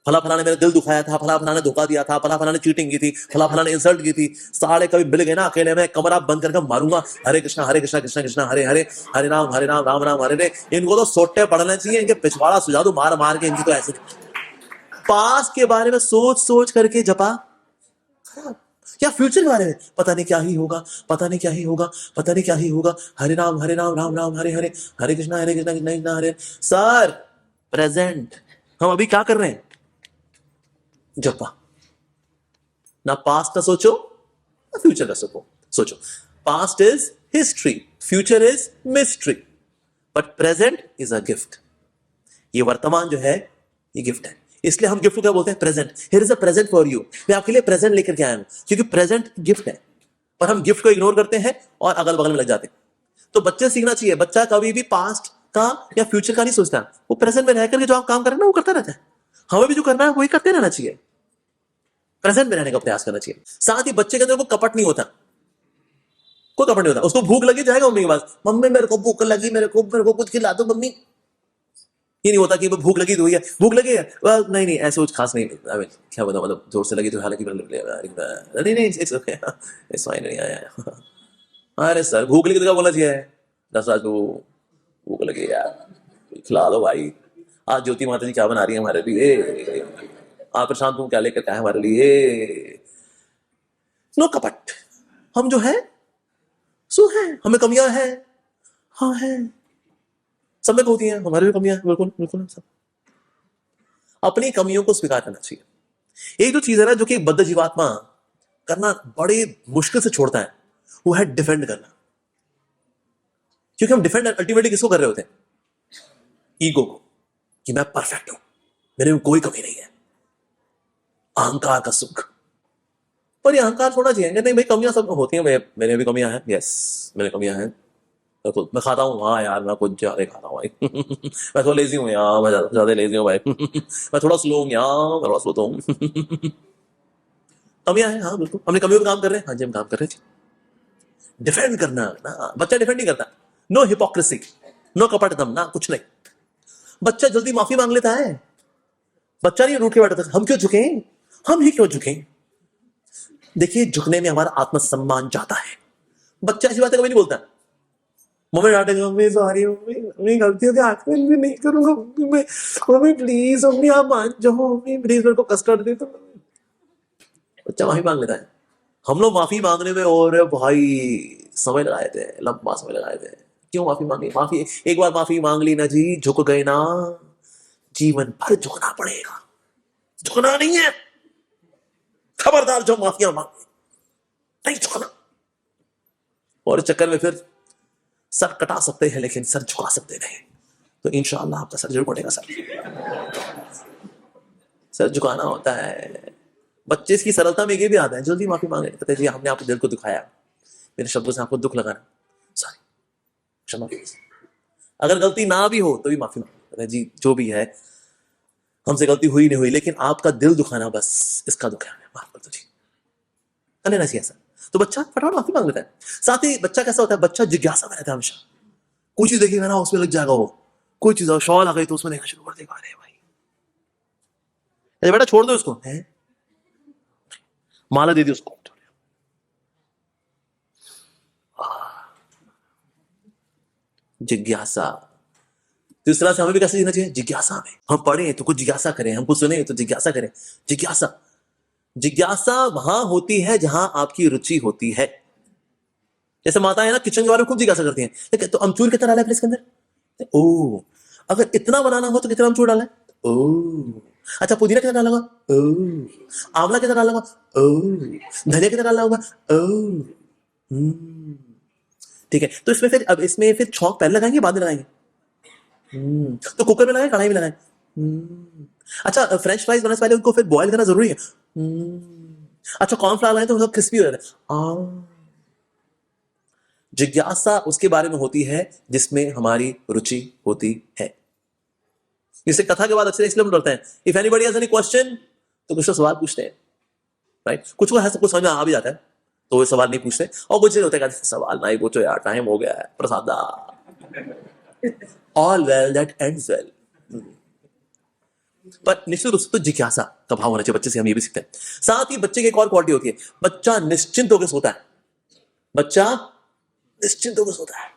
फला फला ने मेरा दिल दुखाया था, फला फला ने धोखा दिया था, फला फला ने चीटिंग की थी, फला फला ने इंसल्ट की थी, साले कभी मिल गए ना अकेले में कमरा बंद करके मारूंगा, हरे कृष्णा कृष्णा कृष्णा हरे हरे, हरे राम राम राम हरे हरे। इनको तो सोटे पढ़ना चाहिए, इनके पिछवाड़ा सुझा दो मार मार के, इनकी तो ऐसे। पास्ट के बारे में सोच सोच करके जपा खराब, या फ्यूचर के बारे में पता नहीं क्या ही होगा, पता नहीं क्या ही होगा, पता नहीं क्या ही होगा, हरे राम राम राम हरे हरे, हरे कृष्णा कृष्णा कृष्णा हरे। सर प्रेजेंट, हम अभी क्या कर रहे हैं, जपा। ना पास्ट का सोचो ना फ्यूचर का सोचो। Past is history, future is mystery, but present is a gift. ये वर्तमान जो है ये गिफ्ट है, इसलिए हम गिफ्ट को क्या बोलते हैं, present. Here is a present for you, मैं आपके लिए प्रेजेंट लेकर के आया हूं, क्योंकि प्रेजेंट गिफ्ट है। पर हम गिफ्ट को इग्नोर करते हैं और अगल बगल में लग जाते हैं। तो बच्चे सीखना चाहिए, बच्चा कभी भी पास्ट का या फ्यूचर का नहीं सोचता, वो प्रेजेंट में रहकर के जो आप काम कर रहे हैं ना वो करता रहता है। हमें भी जो करना है वही करते रहना चाहिए, प्रेजेंट में रहने का प्रयास करना चाहिए। साथ ही बच्चे के अंदर कोई कपट नहीं होता, कोई कपट नहीं होता। उसको भूख लगी जाएगा मम्मी के पास, मम्मी मेरे को भूख लगी, मेरे को कुछ खिला दो मम्मी। ये नहीं होता कि भूख लगी तो भूख लगी है, नहीं नहीं ऐसे कुछ खास नहीं, क्या बताऊं, मतलब जोर से लगी तो हालांकि नहीं नहीं इट्स ओके, इट्स फाइन। अरे सर भूख लगी तो क्या बोलना चाहिए, दस आज को भूख लगी यार, खिला दो भाई। आज ज्योति माता जी क्या बना रही है हमारे लिए, आप प्रशांत तुम क्या लेकर क्या है हमारे लिए। नो कपट, हम जो है सो है, हमें कमियां हैं, हाँ है, सब में होती हैं, हमारे भी कमियां हैं, बिल्कुल बिल्कुल सब। अपनी कमियों को स्वीकार करना चाहिए। एक जो चीज है ना जो कि बद्ध जीवात्मा करना बड़ी मुश्किल से छोड़ता है, वो है डिफेंड करना। क्योंकि हम डिफेंड अल्टीमेटली किसको कर रहे होते हैं, ईगो को, कि मैं परफेक्ट हूं, मेरे में कोई कमी नहीं है, अहंकार का सुख। पर ये अहंकार छोड़ना चाहिए, नहीं भाई कमियां सब होती हैं, मेरे भी कमियां हैं, यस मेरे कमियां हैं, तो मैं खाता हूँ, हाँ यार मैं कुछ ज्यादा खाता हूँ भाई मैं थोड़ा लेजी हूँ यार, मैं ज्यादा लेजी हूँ भाई मैं थोड़ा स्लो हूँ यार, मैं थोड़ा स्लो तो हूँ कमियां हैं, हाँ बिल्कुल, हमने कमियों पर काम कर रहे हैं, हाँ जी हम काम कर रहे हैं। डिफेंड करना ना, बच्चा डिफेंड नहीं करता, नो हिपोक्रेसी, नो कपटदम ना, कुछ नहीं। बच्चा जल्दी माफी मांग लेता है, बच्चा नहीं रूठ के बैठा था, हम क्यों झुके, हम ही क्यों झुके। देखिए झुकने में हमारा आत्मसम्मान जाता है। बच्चा ऐसी बातें कभी नहीं बोलता, मम्मी डांटेगी, मम्मी सॉरी मम्मी, मम्मी गलतियों के आगे भी नहीं करूंगा मम्मी, मम्मी प्लीज मम्मी आप मान जाओ मम्मी प्लीज, मेरे को कष्ट दे तो। बच्चा माफी मांग लेता है। हम लोग माफी मांगने में और भाई समय लगाए थे, लंबा समय लगाए थे। क्यों माफी मांगी, माफी एक बार माफी मांग ली ना जी, झुक गए ना, जीवन भर झुकना पड़ेगा, झुकना नहीं है, खबरदार जो माफिया मांगे नहीं झुकना। और इस चक्कर में फिर सर कटा सकते हैं लेकिन सर झुका सकते नहीं, तो इंशाअल्लाह आपका सर जरूर पड़ेगा। सर झुकाना होता है। बच्चे की सरलता में ये भी आता है, जल्दी माफी मांगे, कहते जी हमने आपके दिल को दुखाया, मेरे शब्दों से आपको दुख लगाना, सॉरी क्षमा कीजिए। अगर गलती ना भी हो तो भी माफी मांगे, जी जो भी है हमसे गलती हुई नहीं हुई, लेकिन आपका दिल दुखाना बस इसका दुख है, माफ कर दो जी, कर लेना चाहिए सर। तो बच्चा फटाफट माफी मांग लेता है। साथ ही बच्चा कैसा होता है, बच्चा जिज्ञासा में रहता है हमेशा। कोई चीज देखेगा ना उसमें लग जाएगा वो, कोई चीज शॉल आ गई तो उसमें देखना शुरू कर देगा, अरे भाई अरे बेटा छोड़ दो उसको, है माला दे दी उसको। जिज्ञासा। तीसरा से हमें भी कैसे जीना चाहिए, जिज्ञासा में। हम पढ़े तो कुछ जिज्ञासा करें, हम कुछ सुने तो जिज्ञासा करें। जिज्ञासा, जिज्ञासा वहां होती है जहां आपकी रुचि होती है। जैसे माता है ना, किचन के बारे में खूब जिज्ञासा करती हैं, तो अमचूर कितना डाला है फिर इसके अंदर, ओ अगर इतना बनाना हो तो कितना अमचूर डाला है, ओ अच्छा पुदीना कितना डाला होगा, ओ आंवला कितना डाला होगा, ओ धनिया कितना डाला होगा, ओ ठीक है। तो इसमें फिर, अब इसमें फिर छौंक पहले लगाएंगे बाद में लगाएंगे, तो कुकर में लगाए कढ़ाई में लगाए, अच्छा फ्रेंच फ्राइज बनाने से पहले उनको फिर बॉईल करना जरूरी है, अच्छा कॉर्नफ्लावर लगाए तो मतलब क्रिस्पी हो जाता है। जिज्ञासा उसके बारे में होती है जिसमें हमारी रुचि होती है। इसे कथा के बाद अक्सर इसलिए हम डरते हैं, if anybody has any question तो कुछ तो सवाल पूछते हैं, राइट। कुछ को है, कुछ समझ में आ भी जाता है तो वो सवाल नहीं पूछते, और कुछ होते हैं सवाल नहीं पूछो यार, टाइम हो गया है, प्रसादा। All well that ends well. पर निश्चित रूप से तो जिज्ञासा का भाव होना चाहिए बच्चे से, हम ये भी सीखते हैं। साथ ही बच्चे की एक और क्वालिटी होती है, बच्चा निश्चिंत होकर सोता है। बच्चा निश्चिंत होकर सोता है,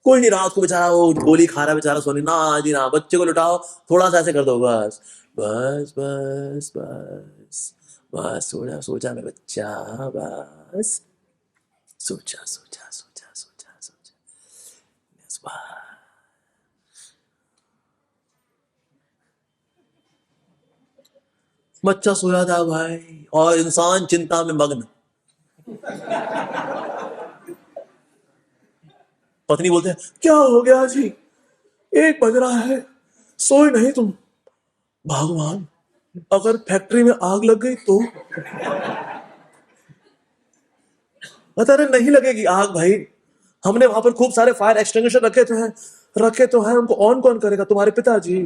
कोई नहीं रात को बेचारा वो गोली खा रहा है बेचारा सोने, ना जी ना, बच्चे को लुटाओ, थोड़ा सा ऐसे कर दो, बस बस बस बस बस, सो जा मेरा बच्चा, बस सो जा सो जा सो जा सो जा सो जा। बच्चा सोया था भाई, और इंसान चिंता में मग्न। पत्नी बोलते हैं क्या हो गया जी, 1 बज रहा है, सोए नहीं तुम, भगवान अगर फैक्ट्री में आग लग गई तो, बता रहे नहीं लगेगी आग भाई, हमने वहां पर खूब सारे फायर एक्सटिंग्विशर रखे तो हैं, उनको ऑन कौन करेगा, तुम्हारे पिताजी।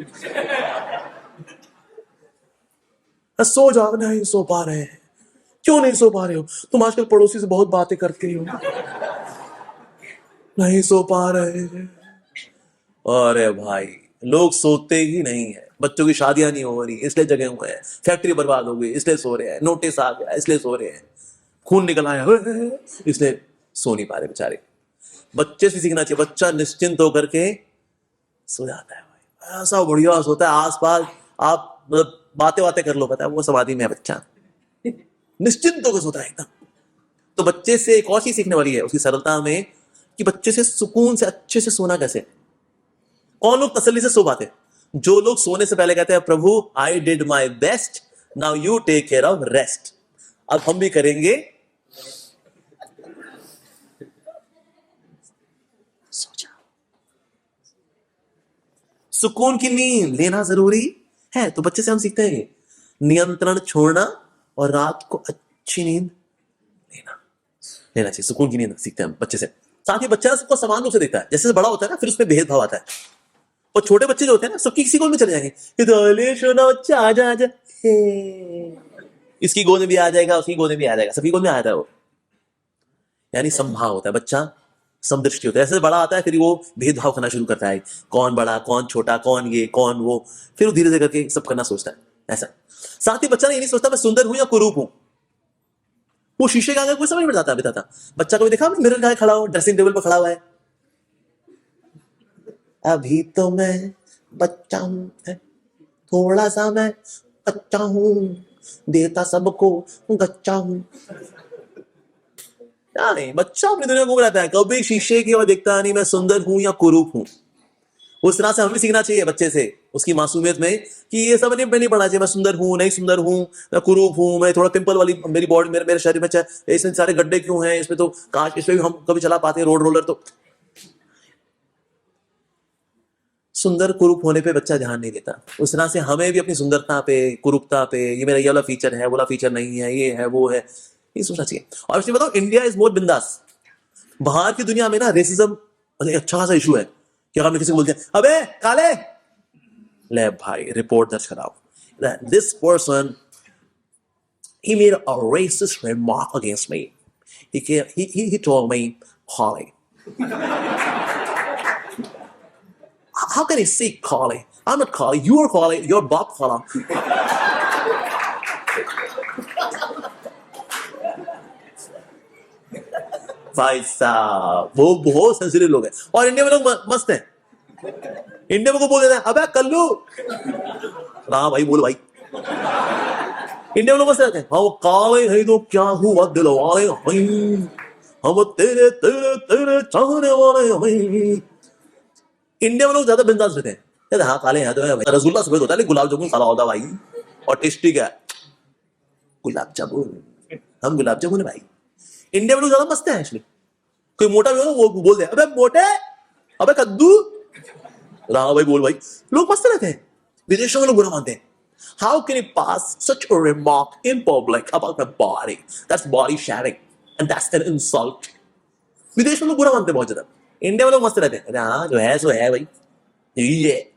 सो जाओ, नहीं सो पा रहे हैं, क्यों नहीं सो पा रहे हो, तुम आजकल पड़ोसी से बहुत बातें करते हो, नहीं सो पा रहे हैं। अरे भाई लोग सोते ही नहीं है, बच्चों की शादियां नहीं हो रही इसलिए जगे हुए हैं, फैक्ट्री बर्बाद हो गई इसलिए सो रहे हैं, नोटिस आ गया इसलिए सो रहे हैं, खून निकल आया इसलिए सो नहीं पा रहे बेचारे। बच्चे से सीखना चाहिए, बच्चा निश्चिंत होकर के सो जाता है भाई, ऐसा बढ़िया सोता है, आसपास आप मतलब बातें कर लो, पता है वो समाधि में है बच्चा, निश्चिंत होकर सोता है एकदम। तो बच्चे से एक और चीज सीखने वाली है उसकी सरलता में, कि बच्चे से सुकून से अच्छे से सोना कैसे। कौन लोग तसल्ली से सो पाते, जो लोग सोने से पहले कहते हैं प्रभु I did my best, now you take care of rest. अब हम भी करेंगे, सो जाओ। सुकून की नींद लेना जरूरी है, तो बच्चे से हम सीखते हैं नियंत्रण छोड़ना और रात को अच्छी नींद लेना चाहिए, सुकून की नींद सीखते हैं हम बच्चे से। साथ ही बच्चा सबको समान रूप से देखता है, जैसे बड़ा होता है ना फिर उसमें भेदभाव आता है, और छोटे बच्चे जो होते हैं ना सबकी किसी गोद में चले जाएंगे, सोना बच्चा आजा आजा, इसकी गोद में भी आ जाएगा, उसकी गोद में भी आ जाएगा, सबकी गोद में आ जाता है वो, यानी समभाव होता है, बच्चा समदृष्टि होता है। ऐसे बड़ा आता है फिर वो भेदभाव करना शुरू करता है, कौन बड़ा कौन छोटा, कौन ये कौन वो, फिर वो धीरे धीरे करके सब करना सोचता है ऐसा। साथ ही बच्चा ये नहीं सोचता मैं सुंदर हूं या कुरूप हूं, वो शीशे के आगे कोई समझ में जाता बिताता। बच्चा कभी देखा मिरर के आगे खड़ा हो, ड्रेसिंग टेबल पर खड़ा हुआ है, अभी तो मैं बच्चा हूं, थोड़ा सा मैं बच्चा हूं, देता सबको गच्चा हूं। नहीं, बच्चा अपनी दुनिया घूम रहता है, कभी शीशे की ओर देखता नहीं मैं सुंदर हूं या कुरूप हूं। उस तरह से हमें सीखना चाहिए बच्चे से, उसकी मासूमियत में, कि ये सब नहीं पढ़ना चाहिए, मैं सुंदर हूं नहीं सुंदर हूं, मैं कुरूप हूं, मैं थोड़ा पिंपल वाली मेरी बॉडी, मेरे शरीर में इसमें सारे गड्ढे क्यों हैं, इसमें तो काश इसमें भी हम कभी चला पाते हैं रोड रोलर। तो सुंदर कुरूप होने पे बच्चा ध्यान नहीं देता, उस तरह से हमें भी अपनी सुंदरता पे, कुरूपता पे, ये मेरा ये वाला फीचर है, वाला फीचर नहीं है, ये है वो है, ये सोचना चाहिए। और इसलिए बताओ इंडिया इज मोर बिंदास। बाहर की दुनिया में ना रेसिज्म अच्छा खासा इशू है, कि अगर किसी को बोलते हैं अबे काले, ले भाई रिपोर्ट दर्ज कराओ, this person he made a racist remark against me, he told me, Carly. How can he say Carly? I'm not Carly. You are Carly. You're Bob Carla. भाई साहब वो बहुत सेंसिटिव लोग हैं, और इंडिया में लोग मस्त हैं। इंडिया में को बोल देते हैं अबे कल्लू, हाँ भाई बोल भाई। इंडिया में लोग मस्त रहते हैं, हाँ वो काले है तो क्या हुआ दिल वाले हैं, हम तेरे तेरे तेरे चाहने वाले हैं। इंडिया में लोग ज्यादा बिंदास रहते हैं, कहते हाँ काले हैं तो है भाई। रसगुल्ला सफेद होता है, गुलाब जामुन काला होता है भाई, और टेस्टी क्या गुलाब जामुन, हम गुलाब जामुन है भाई। इंडिया में लोग ज्यादा मस्त हैं एक्चुअली। कोई मोटा भी हो ना वो बोल दे अबे मोटे, अबे कद्दू, हाँ भाई बोल भाई। लोग मस्त रहते हैं, विदेशों में लोग बुरा मानते हैं। How can you pass such a remark in public about my body? That's body shaming and that's an insult. विदेश में लोग बुरा मानते हैं बहुत ज्यादा, इंडिया में लोग मस्त रहते हैं, अरे हाँ जो है सो है भाई, यही है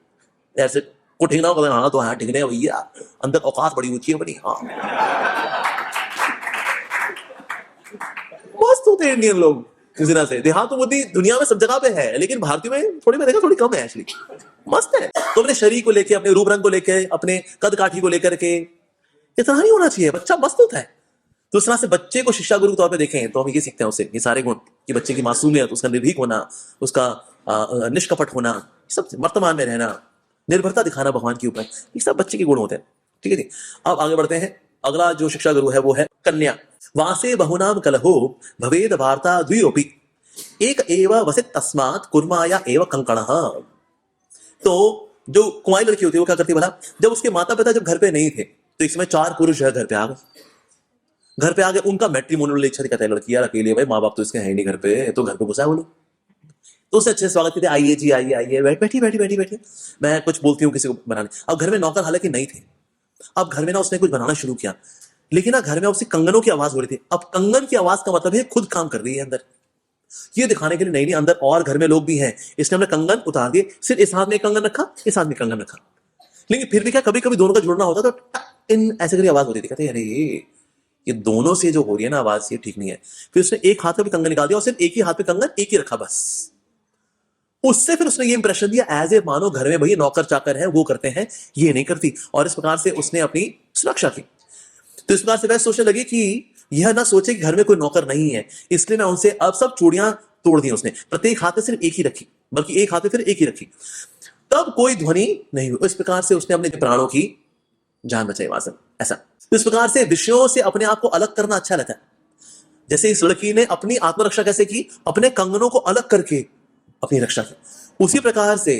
ऐसे को ठीक ना हो, हाँ तो हाँ ठीक है भैया, अंदर औकात बड़ी ऊंची है बड़ी, हाँ मस्त होते हैं इंडियन लोग किसी तरह से। देहातों दुनिया में सब जगह पे है, लेकिन भारतीय में थोड़ी मैं देखा थोड़ी कम है एक्चुअली, मस्त है। तो अपने शरीर को लेके, अपने रूप रंग को लेके, अपने कद काठी को लेकर के इतना नहीं होना चाहिए, बच्चा मस्त होता है। तो इस तरह से बच्चे को शिक्षा गुरु के तौर पे देखें तो हम ये सीखते हैं उससे, ये सारे गुण कि बच्चे की मासूमियत, उसका निर्भीक होना, उसका निष्कपट होना, सब वर्तमान में रहना, निर्भरता दिखाना भगवान के ऊपर, ये सब बच्चे के गुण होते हैं। ठीक है जी, अब आगे बढ़ते हैं। अगला जो शिक्षा गुरु है वो है कन्या। वासे बहुनाम कलहो भवेद वार्ता द्विरोपि एक एव वसित तस्मात् कुर्माया एव कंकणः। तो जो कुंवारी लड़की होती है वो क्या करती है भला, जब उसके माता पिता जब घर पे नहीं थे तो इस समय 4 पुरुष जो है घर पे आ गए, घर पे आ गए, उनका मैट्रिमोनियल इच्छा दिखाता है, लड़की यार अकेली है भाई, माँ बाप तो इसके है नहीं घर पे, तो घर पे घुसा है वो लोग, तो उससे अच्छे स्वागत करते, आइए जी आइए आइए, बैठी बैठी बैठी बैठी, मैं कुछ बोलती हूँ किसी को बनाने। अब घर में नौकर हालांकि नहीं थे, अब घर में ना उसने कुछ बनाना शुरू किया, लेकिन ना घर में उससे कंगनों की आवाज हो रही थी। अब कंगन की आवाज का मतलब है खुद काम कर रही है अंदर, ये दिखाने के लिए नहीं अंदर और घर में लोग भी हैं, इसलिए हमने कंगन उतार दिए, सिर्फ इस हाथ में कंगन रखा, इस हाथ में कंगन रखा, लेकिन फिर भी क्या कभी कभी दोनों का जुड़ना होता तो इन ऐसे करके आवाज होती थी। कहते अरे ये दोनों से जो हो रही है ना आवाज, ये ठीक नहीं है। फिर उसने एक हाथ में भी कंगन निकाल दिया और सिर्फ एक ही हाथ में कंगन एक ही रखा बस। उससे फिर उसने ये इंप्रेशन दिया एज ए मानो घर में भैया नौकर चाकर है, वो करते हैं, ये नहीं करती, और इस प्रकार से उसने अपनी सुरक्षा की। तो इस प्रकार से वह सोचने लगी कि यह ना सोचे कि घर में कोई नौकर नहीं है, इसलिए मैं उनसे अब सब चूड़ियां तोड़ दी उसने, प्रत्येक हाथ में सिर्फ एक ही रखी, बल्कि एक हाथ में फिर एक ही रखी, तब कोई ध्वनि नहीं हुई। इस प्रकार से उसने अपने प्राणों की जान बचाई वासन ऐसा। तो इस प्रकार से विषयों से अपने आप को अलग करना अच्छा रहता है। जैसे इस लड़की ने अपनी आत्मरक्षा कैसे की, अपने कंगनों को अलग करके अपनी रक्षा की, उसी प्रकार से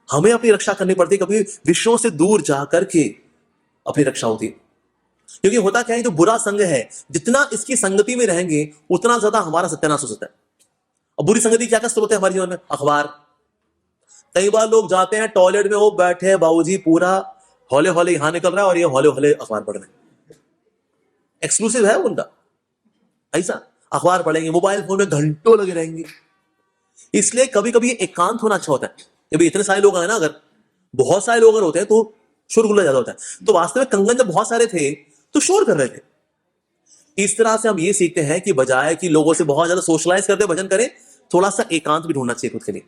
हमें अपनी रक्षा करनी पड़ती है, कभी विषयों से दूर जाकर के अपनी रक्षा होती है। क्योंकि होता क्या है, जो बुरा संग है, जितना इसकी संगति में रहेंगे उतना ज्यादा हमारा सत्यानाश हो सकता है। अब बुरी संगति क्या क्या स्रोत है हमारे जीवन में, अखबार। कई बार लोग जाते हैं टॉयलेट में, वो बैठे हैं बाबूजी पूरा हौले हौले यहां निकल रहा है और ये हौले हौले अखबार पढ़ रहे हैं, एक्सक्लूसिव है उनका ऐसा, अखबार पढ़ेंगे, मोबाइल फोन में घंटों लगे रहेंगे। इसलिए कभी कभी एकांत होना अच्छा होता है। जब इतने सारे लोग आए ना, अगर बहुत सारे लोग अगर होते हैं तो शोरगुल्ला ज्यादा होता है। तो वास्तव में कंगन जब बहुत सारे थे तो शोर कर रहे थे। इस तरह से हम ये सीखते हैं कि बजाय कि लोगों से बहुत ज्यादा सोशलाइज करते भजन करें, थोड़ा सा एकांत भी ढूंढना चाहिए खुद के लिए।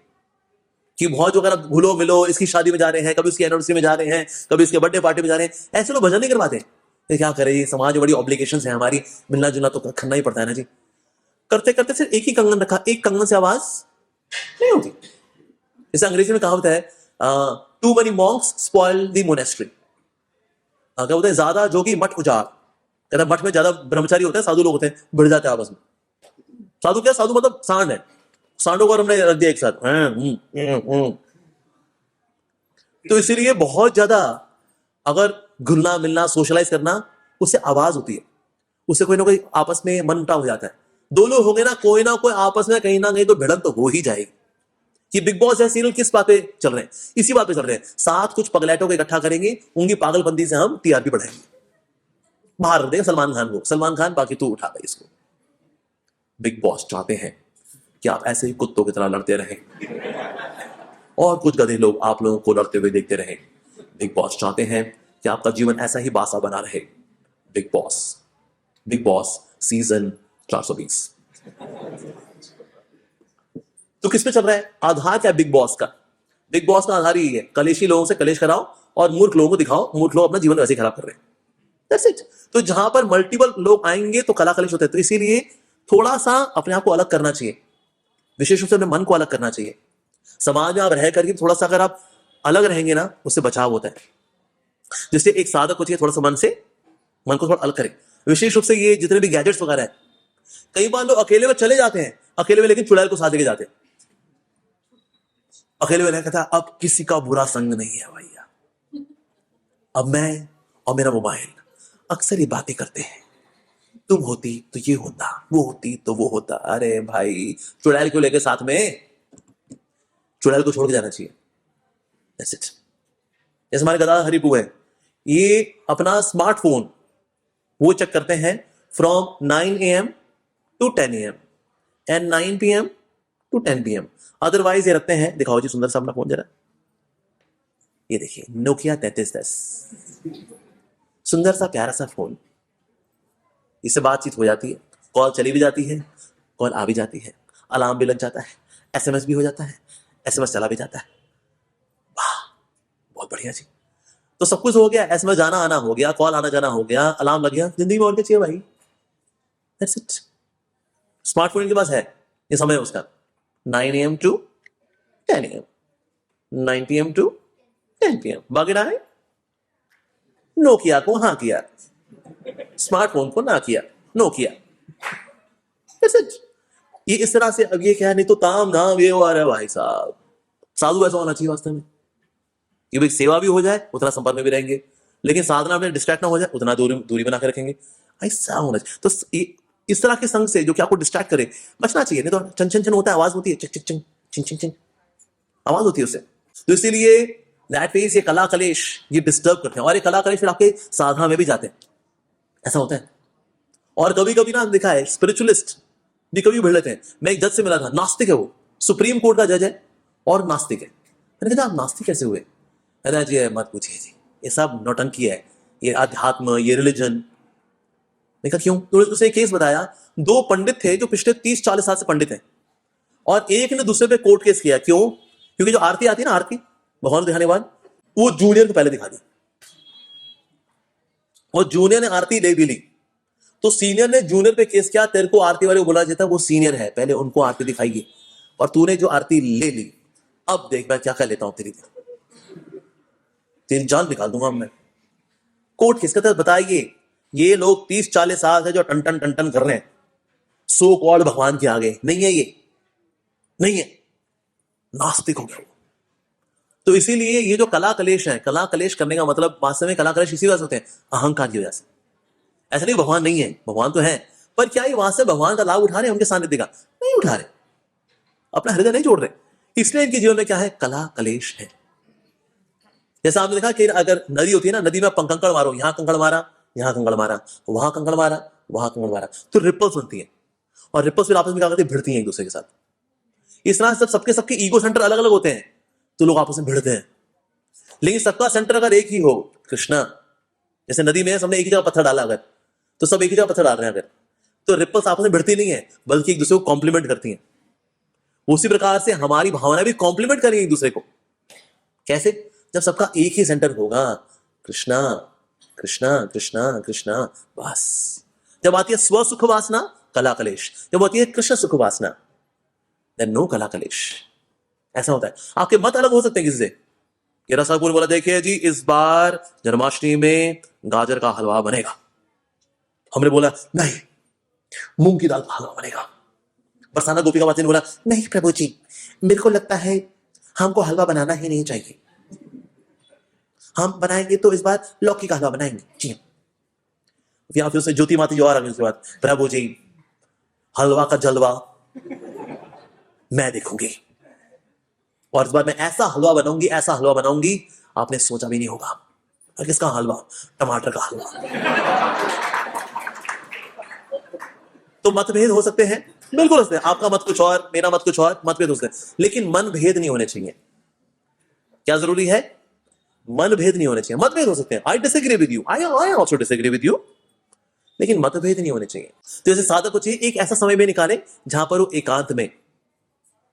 कि बहुत जो अगर घुलो मिलो, इसकी शादी में जा रहे हैं, कभी उसकी एनिवर्सरी में जा रहे हैं, कभी इसके बर्थडे पार्टी में जा रहे हैं, ऐसे लोग भजन नहीं करवाते। ये क्या करें, ये समाज में बड़ी ऑब्लिगेशंस है हमारी, मिलना जुलना तो करना ही पड़ता है ना जी। करते करते सिर्फ एक ही कंगन रखा, एक कंगन से आवाज नहीं होती। जैसे अंग्रेजी में कहावत है, too many monks spoil the monastery. क्या बोलते हैं, ज्यादा जोगी मठ उजाड़। कहता है मठ में ज्यादा ब्रह्मचारी होते हैं, साधु लोग होते हैं, भिड़ जाते हैं आपस में। साधु क्या, साधु मतलब सांड है, सांडों को हमने रख दिया एक साथ। तो इसीलिए बहुत ज्यादा अगर घुलना मिलना सोशलाइज करना, उससे आवाज होती है, उससे कोई ना कोई आपस में मनमुटाव हो जाता है। दो लोग होंगे ना कोई आपस में कहीं ना कहीं तो भिड़न तो हो ही जाएगी। कि बिग बॉस है सीरियल किस बात पे चल रहे हैं, इसी बात पे चल रहे हैं। साथ कुछ पगलैटों को इकट्ठा करेंगे, उनकी पागलबंदी से हम टीआरपी बढ़ाएंगे, बाहर रख देंगे सलमान खान को, सलमान खान बाकी तू उठा गई इसको। बिग बॉस चाहते हैं कि आप ऐसे ही कुत्तों की तरह लड़ते रहें और कुछ गधे लोग आप लोगों को लड़ते हुए देखते रहें। बिग बॉस चाहते हैं कि आपका जीवन ऐसा ही बासा बना रहे। Big boss season 420। तो किस पे चल रहा है आधार? क्या बिग बॉस का? बिग बॉस का आधार ही है, कलेशी लोगों से कलेश कराओ और मूर्ख लोगों को दिखाओ, मूर्ख लोग अपना जीवन वैसे ही खराब कर रहे हैं। That's it। तो जहां पर मल्टीपल लोग आएंगे तो कला कलेश होते हैं। तो इसीलिए थोड़ा सा अपने आप को अलग करना चाहिए, विशेष रूप से अपने मन को अलग करना चाहिए। समाज में आप रह करके थोड़ा सा अगर आप अलग रहेंगे ना, उससे बचाव होता है। जिससे एक साधक को चाहिए थोड़ा सा मन को थोड़ा अलग करें। विशेष रूप से ये जितने भी गैजेट्स वगैरह है, कई बार लोग अकेले में चले जाते हैं, अकेले में लेकिन चुड़ैल को साथ लेके जाते हैं। अकेले में कहता है अब किसी का बुरा संग नहीं है भैया, अब मैं और मेरा मोबाइल अक्सर ये बातें करते हैं, तुम होती तो ये होता, वो होती तो वो होता। अरे भाई चुड़ैल क्यों लेके साथ में? चुड़ैल को छोड़ के जाना चाहिए। That's it। जैसे हमारे गदा हरिपू है, ये अपना स्मार्टफोन वो चेक करते हैं from 9 AM to 10 AM and 9 PM to 10 PM। Otherwise ये रखते हैं, दिखाओ जी सुंदर सा अपना फोन जरा, ये देखिए नोकिया 3310, सुंदर सा प्यारा सा फोन। इससे बातचीत हो जाती है, कॉल चली भी जाती है, कॉल आ भी जाती है, अलार्म भी लग जाता है, SMS भी हो जाता है, SMS चला भी जाता है। वाह बहुत बढ़िया जी। तो सब कुछ हो गया, SMS जाना आना हो गया, कॉल आना जाना हो गया, अलार्म लग गया, जिंदगी में और क्या चाहिए भाई? That's it. स्मार्टफोन इनके पास है, ये समय है उसका 9 AM to 10 AM, 9 PM to 10 PM। बाकी ना है, नोकिया को हाँ किया, स्मार्टफोन को ना किया, नोकिया। That's it। ये इस तरह से, अब ये क्या है, नहीं तो ताम झाम ये हो रहा है भाई साहब। साधु ऐसा होना चाहिए वास्तव में कि भाई सेवा भी हो जाए, उतना संपर्क में भी रहेंगे, लेकिन साधना में डिस्ट्रैक्ट ना हो जाए, उतना दूरी बना के रखेंगे, ऐसा होना चाहिए। तो इस तरह के संग से जो कि आपको डिस्ट्रैक्ट करे बचना चाहिए, नहीं तो चन चन चन होता है, आवाज होती है, चिक चिक चिंग चिंग चिंग चिंग आवाज होती है उससे। तो इसीलिए दैट मींस ये कला कलेश ये डिस्टर्ब करते हैं, और ये कला कलेश फिर आपके साधना में भी जाते हैं, ऐसा होता है। और कभी कभी ना देखा है स्पिरिचुअलिस्ट भी कभी भिड़ लेते हैं। मैं एक जज से मिला था, नास्तिक है वो, सुप्रीम कोर्ट का जज है और नास्तिक है। मैंने कहा आप नास्तिक कैसे हुए? कहता जी मत पूछिए जी, ये सब नौटंकी है, ये अध्यात्म, ये रिलीजन। मैं कहा क्यों? तो उसने केस बताया, दो पंडित थे जो पिछले 30-40 साल से पंडित हैं, और एक ने दूसरे पे कोर्ट केस किया। क्यों? क्योंकि जो आरती आती है ना, आरती भगवान को दिखाने बाद, वो जूनियर को पहले दिखा दी, और जूनियर ने आरती ले भी ली। तो सीनियर ने जूनियर पे केस किया, तेरे को आरती वाले को बोला जाता वो सीनियर है, पहले उनको आरती दिखाइए, और तूने जो आरती ले ली, अब देख मैं क्या कर लेता हूं, तेरी जान निकाल दूंगा मैं। कोर्ट केस कहता है बताइए, ये लोग 30-40 साल से जो टन टन टन टन कर रहे हैं, सो कॉल्ड भगवान के आगे नहीं है, ये नहीं है, नास्तिक हो गया वो। तो इसीलिए ये जो कला कलेश है, कला कलेश करने का मतलब वास्तव में कला कलेश इसी वजह से होते हैं, अहंकार की वजह से। ऐसा नहीं भगवान नहीं है, भगवान तो है, पर क्या ये वास्तव भगवान का लाभ उठा रहे हैं? उनके सानिध्य का नहीं उठा रहे, अपना हृदय नहीं जोड़ रहे, इसलिए इनके जीवन में क्या है? कला कलेश है। जैसा आपने देखा कि अगर नदी होती है ना, नदी में कंकड़ मारो, यहां कंकड़ मारा, यहां कंकड़ मारा, वहां कंकड़ मारा, वहां कंकड़ मारा, तो रिपल्स बनती है, और रिपल्स फिर आपस में क्या करती है? भिड़ती हैं एक दूसरे के साथ। इस तरह से सबके ईगो सेंटर अलग अलग होते हैं, तो लोग आपस में भिड़ते हैं। लेकिन सबका सेंटर अगर एक ही हो, कृष्णा, जैसे नदी में सबने एक ही जगह पत्थर डाला, अगर तो सब एक ही जगह पत्थर डाल रहे हैं, अगर तो रिपल्स आपस में भिड़ती नहीं है, बल्कि एक दूसरे को कॉम्प्लीमेंट करती हैं। उसी प्रकार से हमारी भावना भी कॉम्प्लीमेंट करेंगी एक दूसरे को। कैसे? जब सबका एक ही सेंटर होगा, कृष्णा कृष्णा कृष्णा कृष्णा, बस। जब आती है स्व सुख वासना, कला कलेश। जब आती है कृष्ण सुख वासना, देन नो कला कलेश। ऐसा होता है। आपके मत अलग हो सकते हैं किसी से। ये रसापुर बोला, देखिए जी इस बार जन्माष्टमी में गाजर का हलवा बनेगा। हमने बोला नहीं, मूंग की दाल का हलवा बनेगा। बरसाना गोपिका माता ने बोला नहीं प्रभु जी, मेरे को लगता है हमको हलवा बनाना ही नहीं चाहिए, हम बनाएंगे तो इस बार लौकी का हलवा बनाएंगे जी। या फिर उससे ज्योति माता जो आ रही उसके बाद, प्रभु जी हलवा का जलवा मैं देखूंगी, और इस बार मैं ऐसा हलवा बनाऊंगी, ऐसा हलवा बनाऊंगी आपने सोचा भी नहीं होगा। और किसका हलवा? टमाटर का हलवा। तो मतभेद हो सकते हैं, बिल्कुल हो सकते हैं। आपका मत कुछ और, मेरा मत कुछ और, मतभेद हो सकते हैं, लेकिन मन भेद नहीं होने चाहिए। क्या जरूरी है? मन भेद नहीं होने चाहिए। मतभेद हो सकते हैं, I disagree with you, I also disagree with you, लेकिन मतभेद नहीं होने चाहिए। तो जैसे साधक को चाहिए एक ऐसा समय में निकाले जहां पर वो एकांत में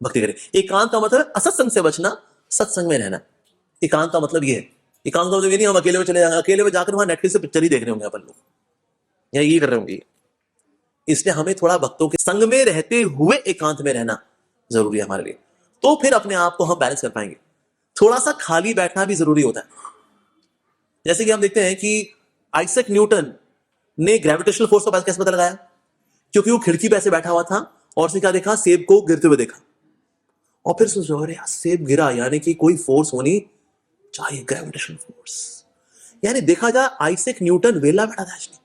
भक्ति करे। एकांत का मतलब असत्संग से बचना, सत्संग में रहना। एकांत का मतलब ये है। एकांत का मतलब ये नहीं हम अकेले में चले जाएंगे, अकेले में जाकर वहां नेटफ्लिक्स से पिक्चर ही देख रहे होंगे अपन लोग, या ये कर रहे होंगे। इसलिए हमें थोड़ा भक्तों के संग में रहते हुए एकांत में रहना जरूरी है हमारे लिए। तो फिर अपने आप को हम बैलेंस कर पाएंगे। थोड़ा सा खाली बैठना भी जरूरी होता है। जैसे कि हम देखते हैं कि आइजैक न्यूटन ने ग्रेविटेशनल फोर्स का कैसे पता लगाया? क्योंकि वो खिड़की पे ऐसे बैठा हुआ था और उसने क्या देखा? सेब को गिरते हुए देखा। और फिर सोचो अरे यार सेब गिरा, यानी कि कोई फोर्स होनी चाहिए, ग्रेविटेशनल फोर्स। यानी देखा जाए आइजैक न्यूटन वेला बैठा था। actually।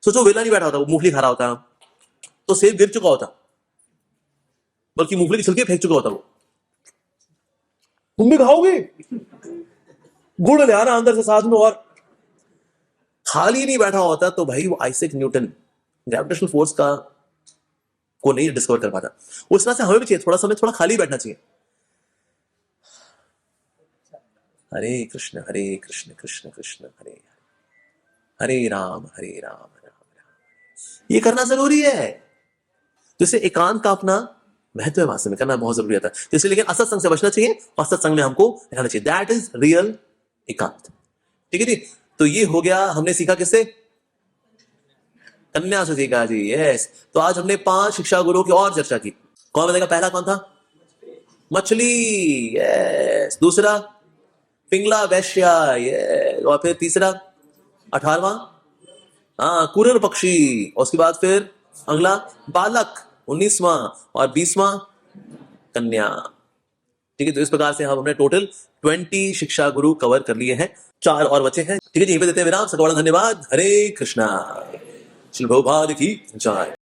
सोचो वेला नहीं बैठा होता, वो मूंगफली खा रहा होता तो सेब गिर चुका होता, बल्कि मूंगफली की छिलके फेंक चुका होता वो। तुम भी खाओगे? गुड़ ले आना अंदर से साथ में, और खाली नहीं बैठा होता तो भाई वो आइजैक न्यूटन ग्रेविटेशनल फोर्स का को नहीं डिस्कवर कर पाता। उस तरह से हमें भी चाहिए थोड़ा समय, थोड़ा खाली बैठना चाहिए। हरे कृष्ण कृष्ण कृष्ण हरे हरे, हरे राम राम राम। ये करना जरूरी है। जैसे एकांत का अपना महत्व है, वास्तव में करना बहुत जरूरी होता है। इसलिए लेकिन असत्संग से बचना चाहिए और सत्संग में हमको रहना चाहिए। दैट इज रियल एकांत। ठीक है जी। तो ये हो गया, हमने सीखा किससे? कन्या से सीखा जी। यस। तो आज हमने 5 शिक्षा गुरुओं की और चर्चा की। कौन बताएगा? पहला कौन था? मछली। यस। दूसरा पिंगला वैश्या। यस। और फिर तीसरा 18वां कुरर पक्षी। और उसके बाद फिर अगला बालक 19वां, और 20वां कन्या। ठीक है। तो इस प्रकार से हमने टोटल 20 शिक्षा गुरु कवर कर लिए हैं। 4 और बचे हैं। ठीक है जी। यहीं पे देते हैं विराम। सकल धन्यवाद। हरे कृष्णा। श्री प्रभुपाद की जय।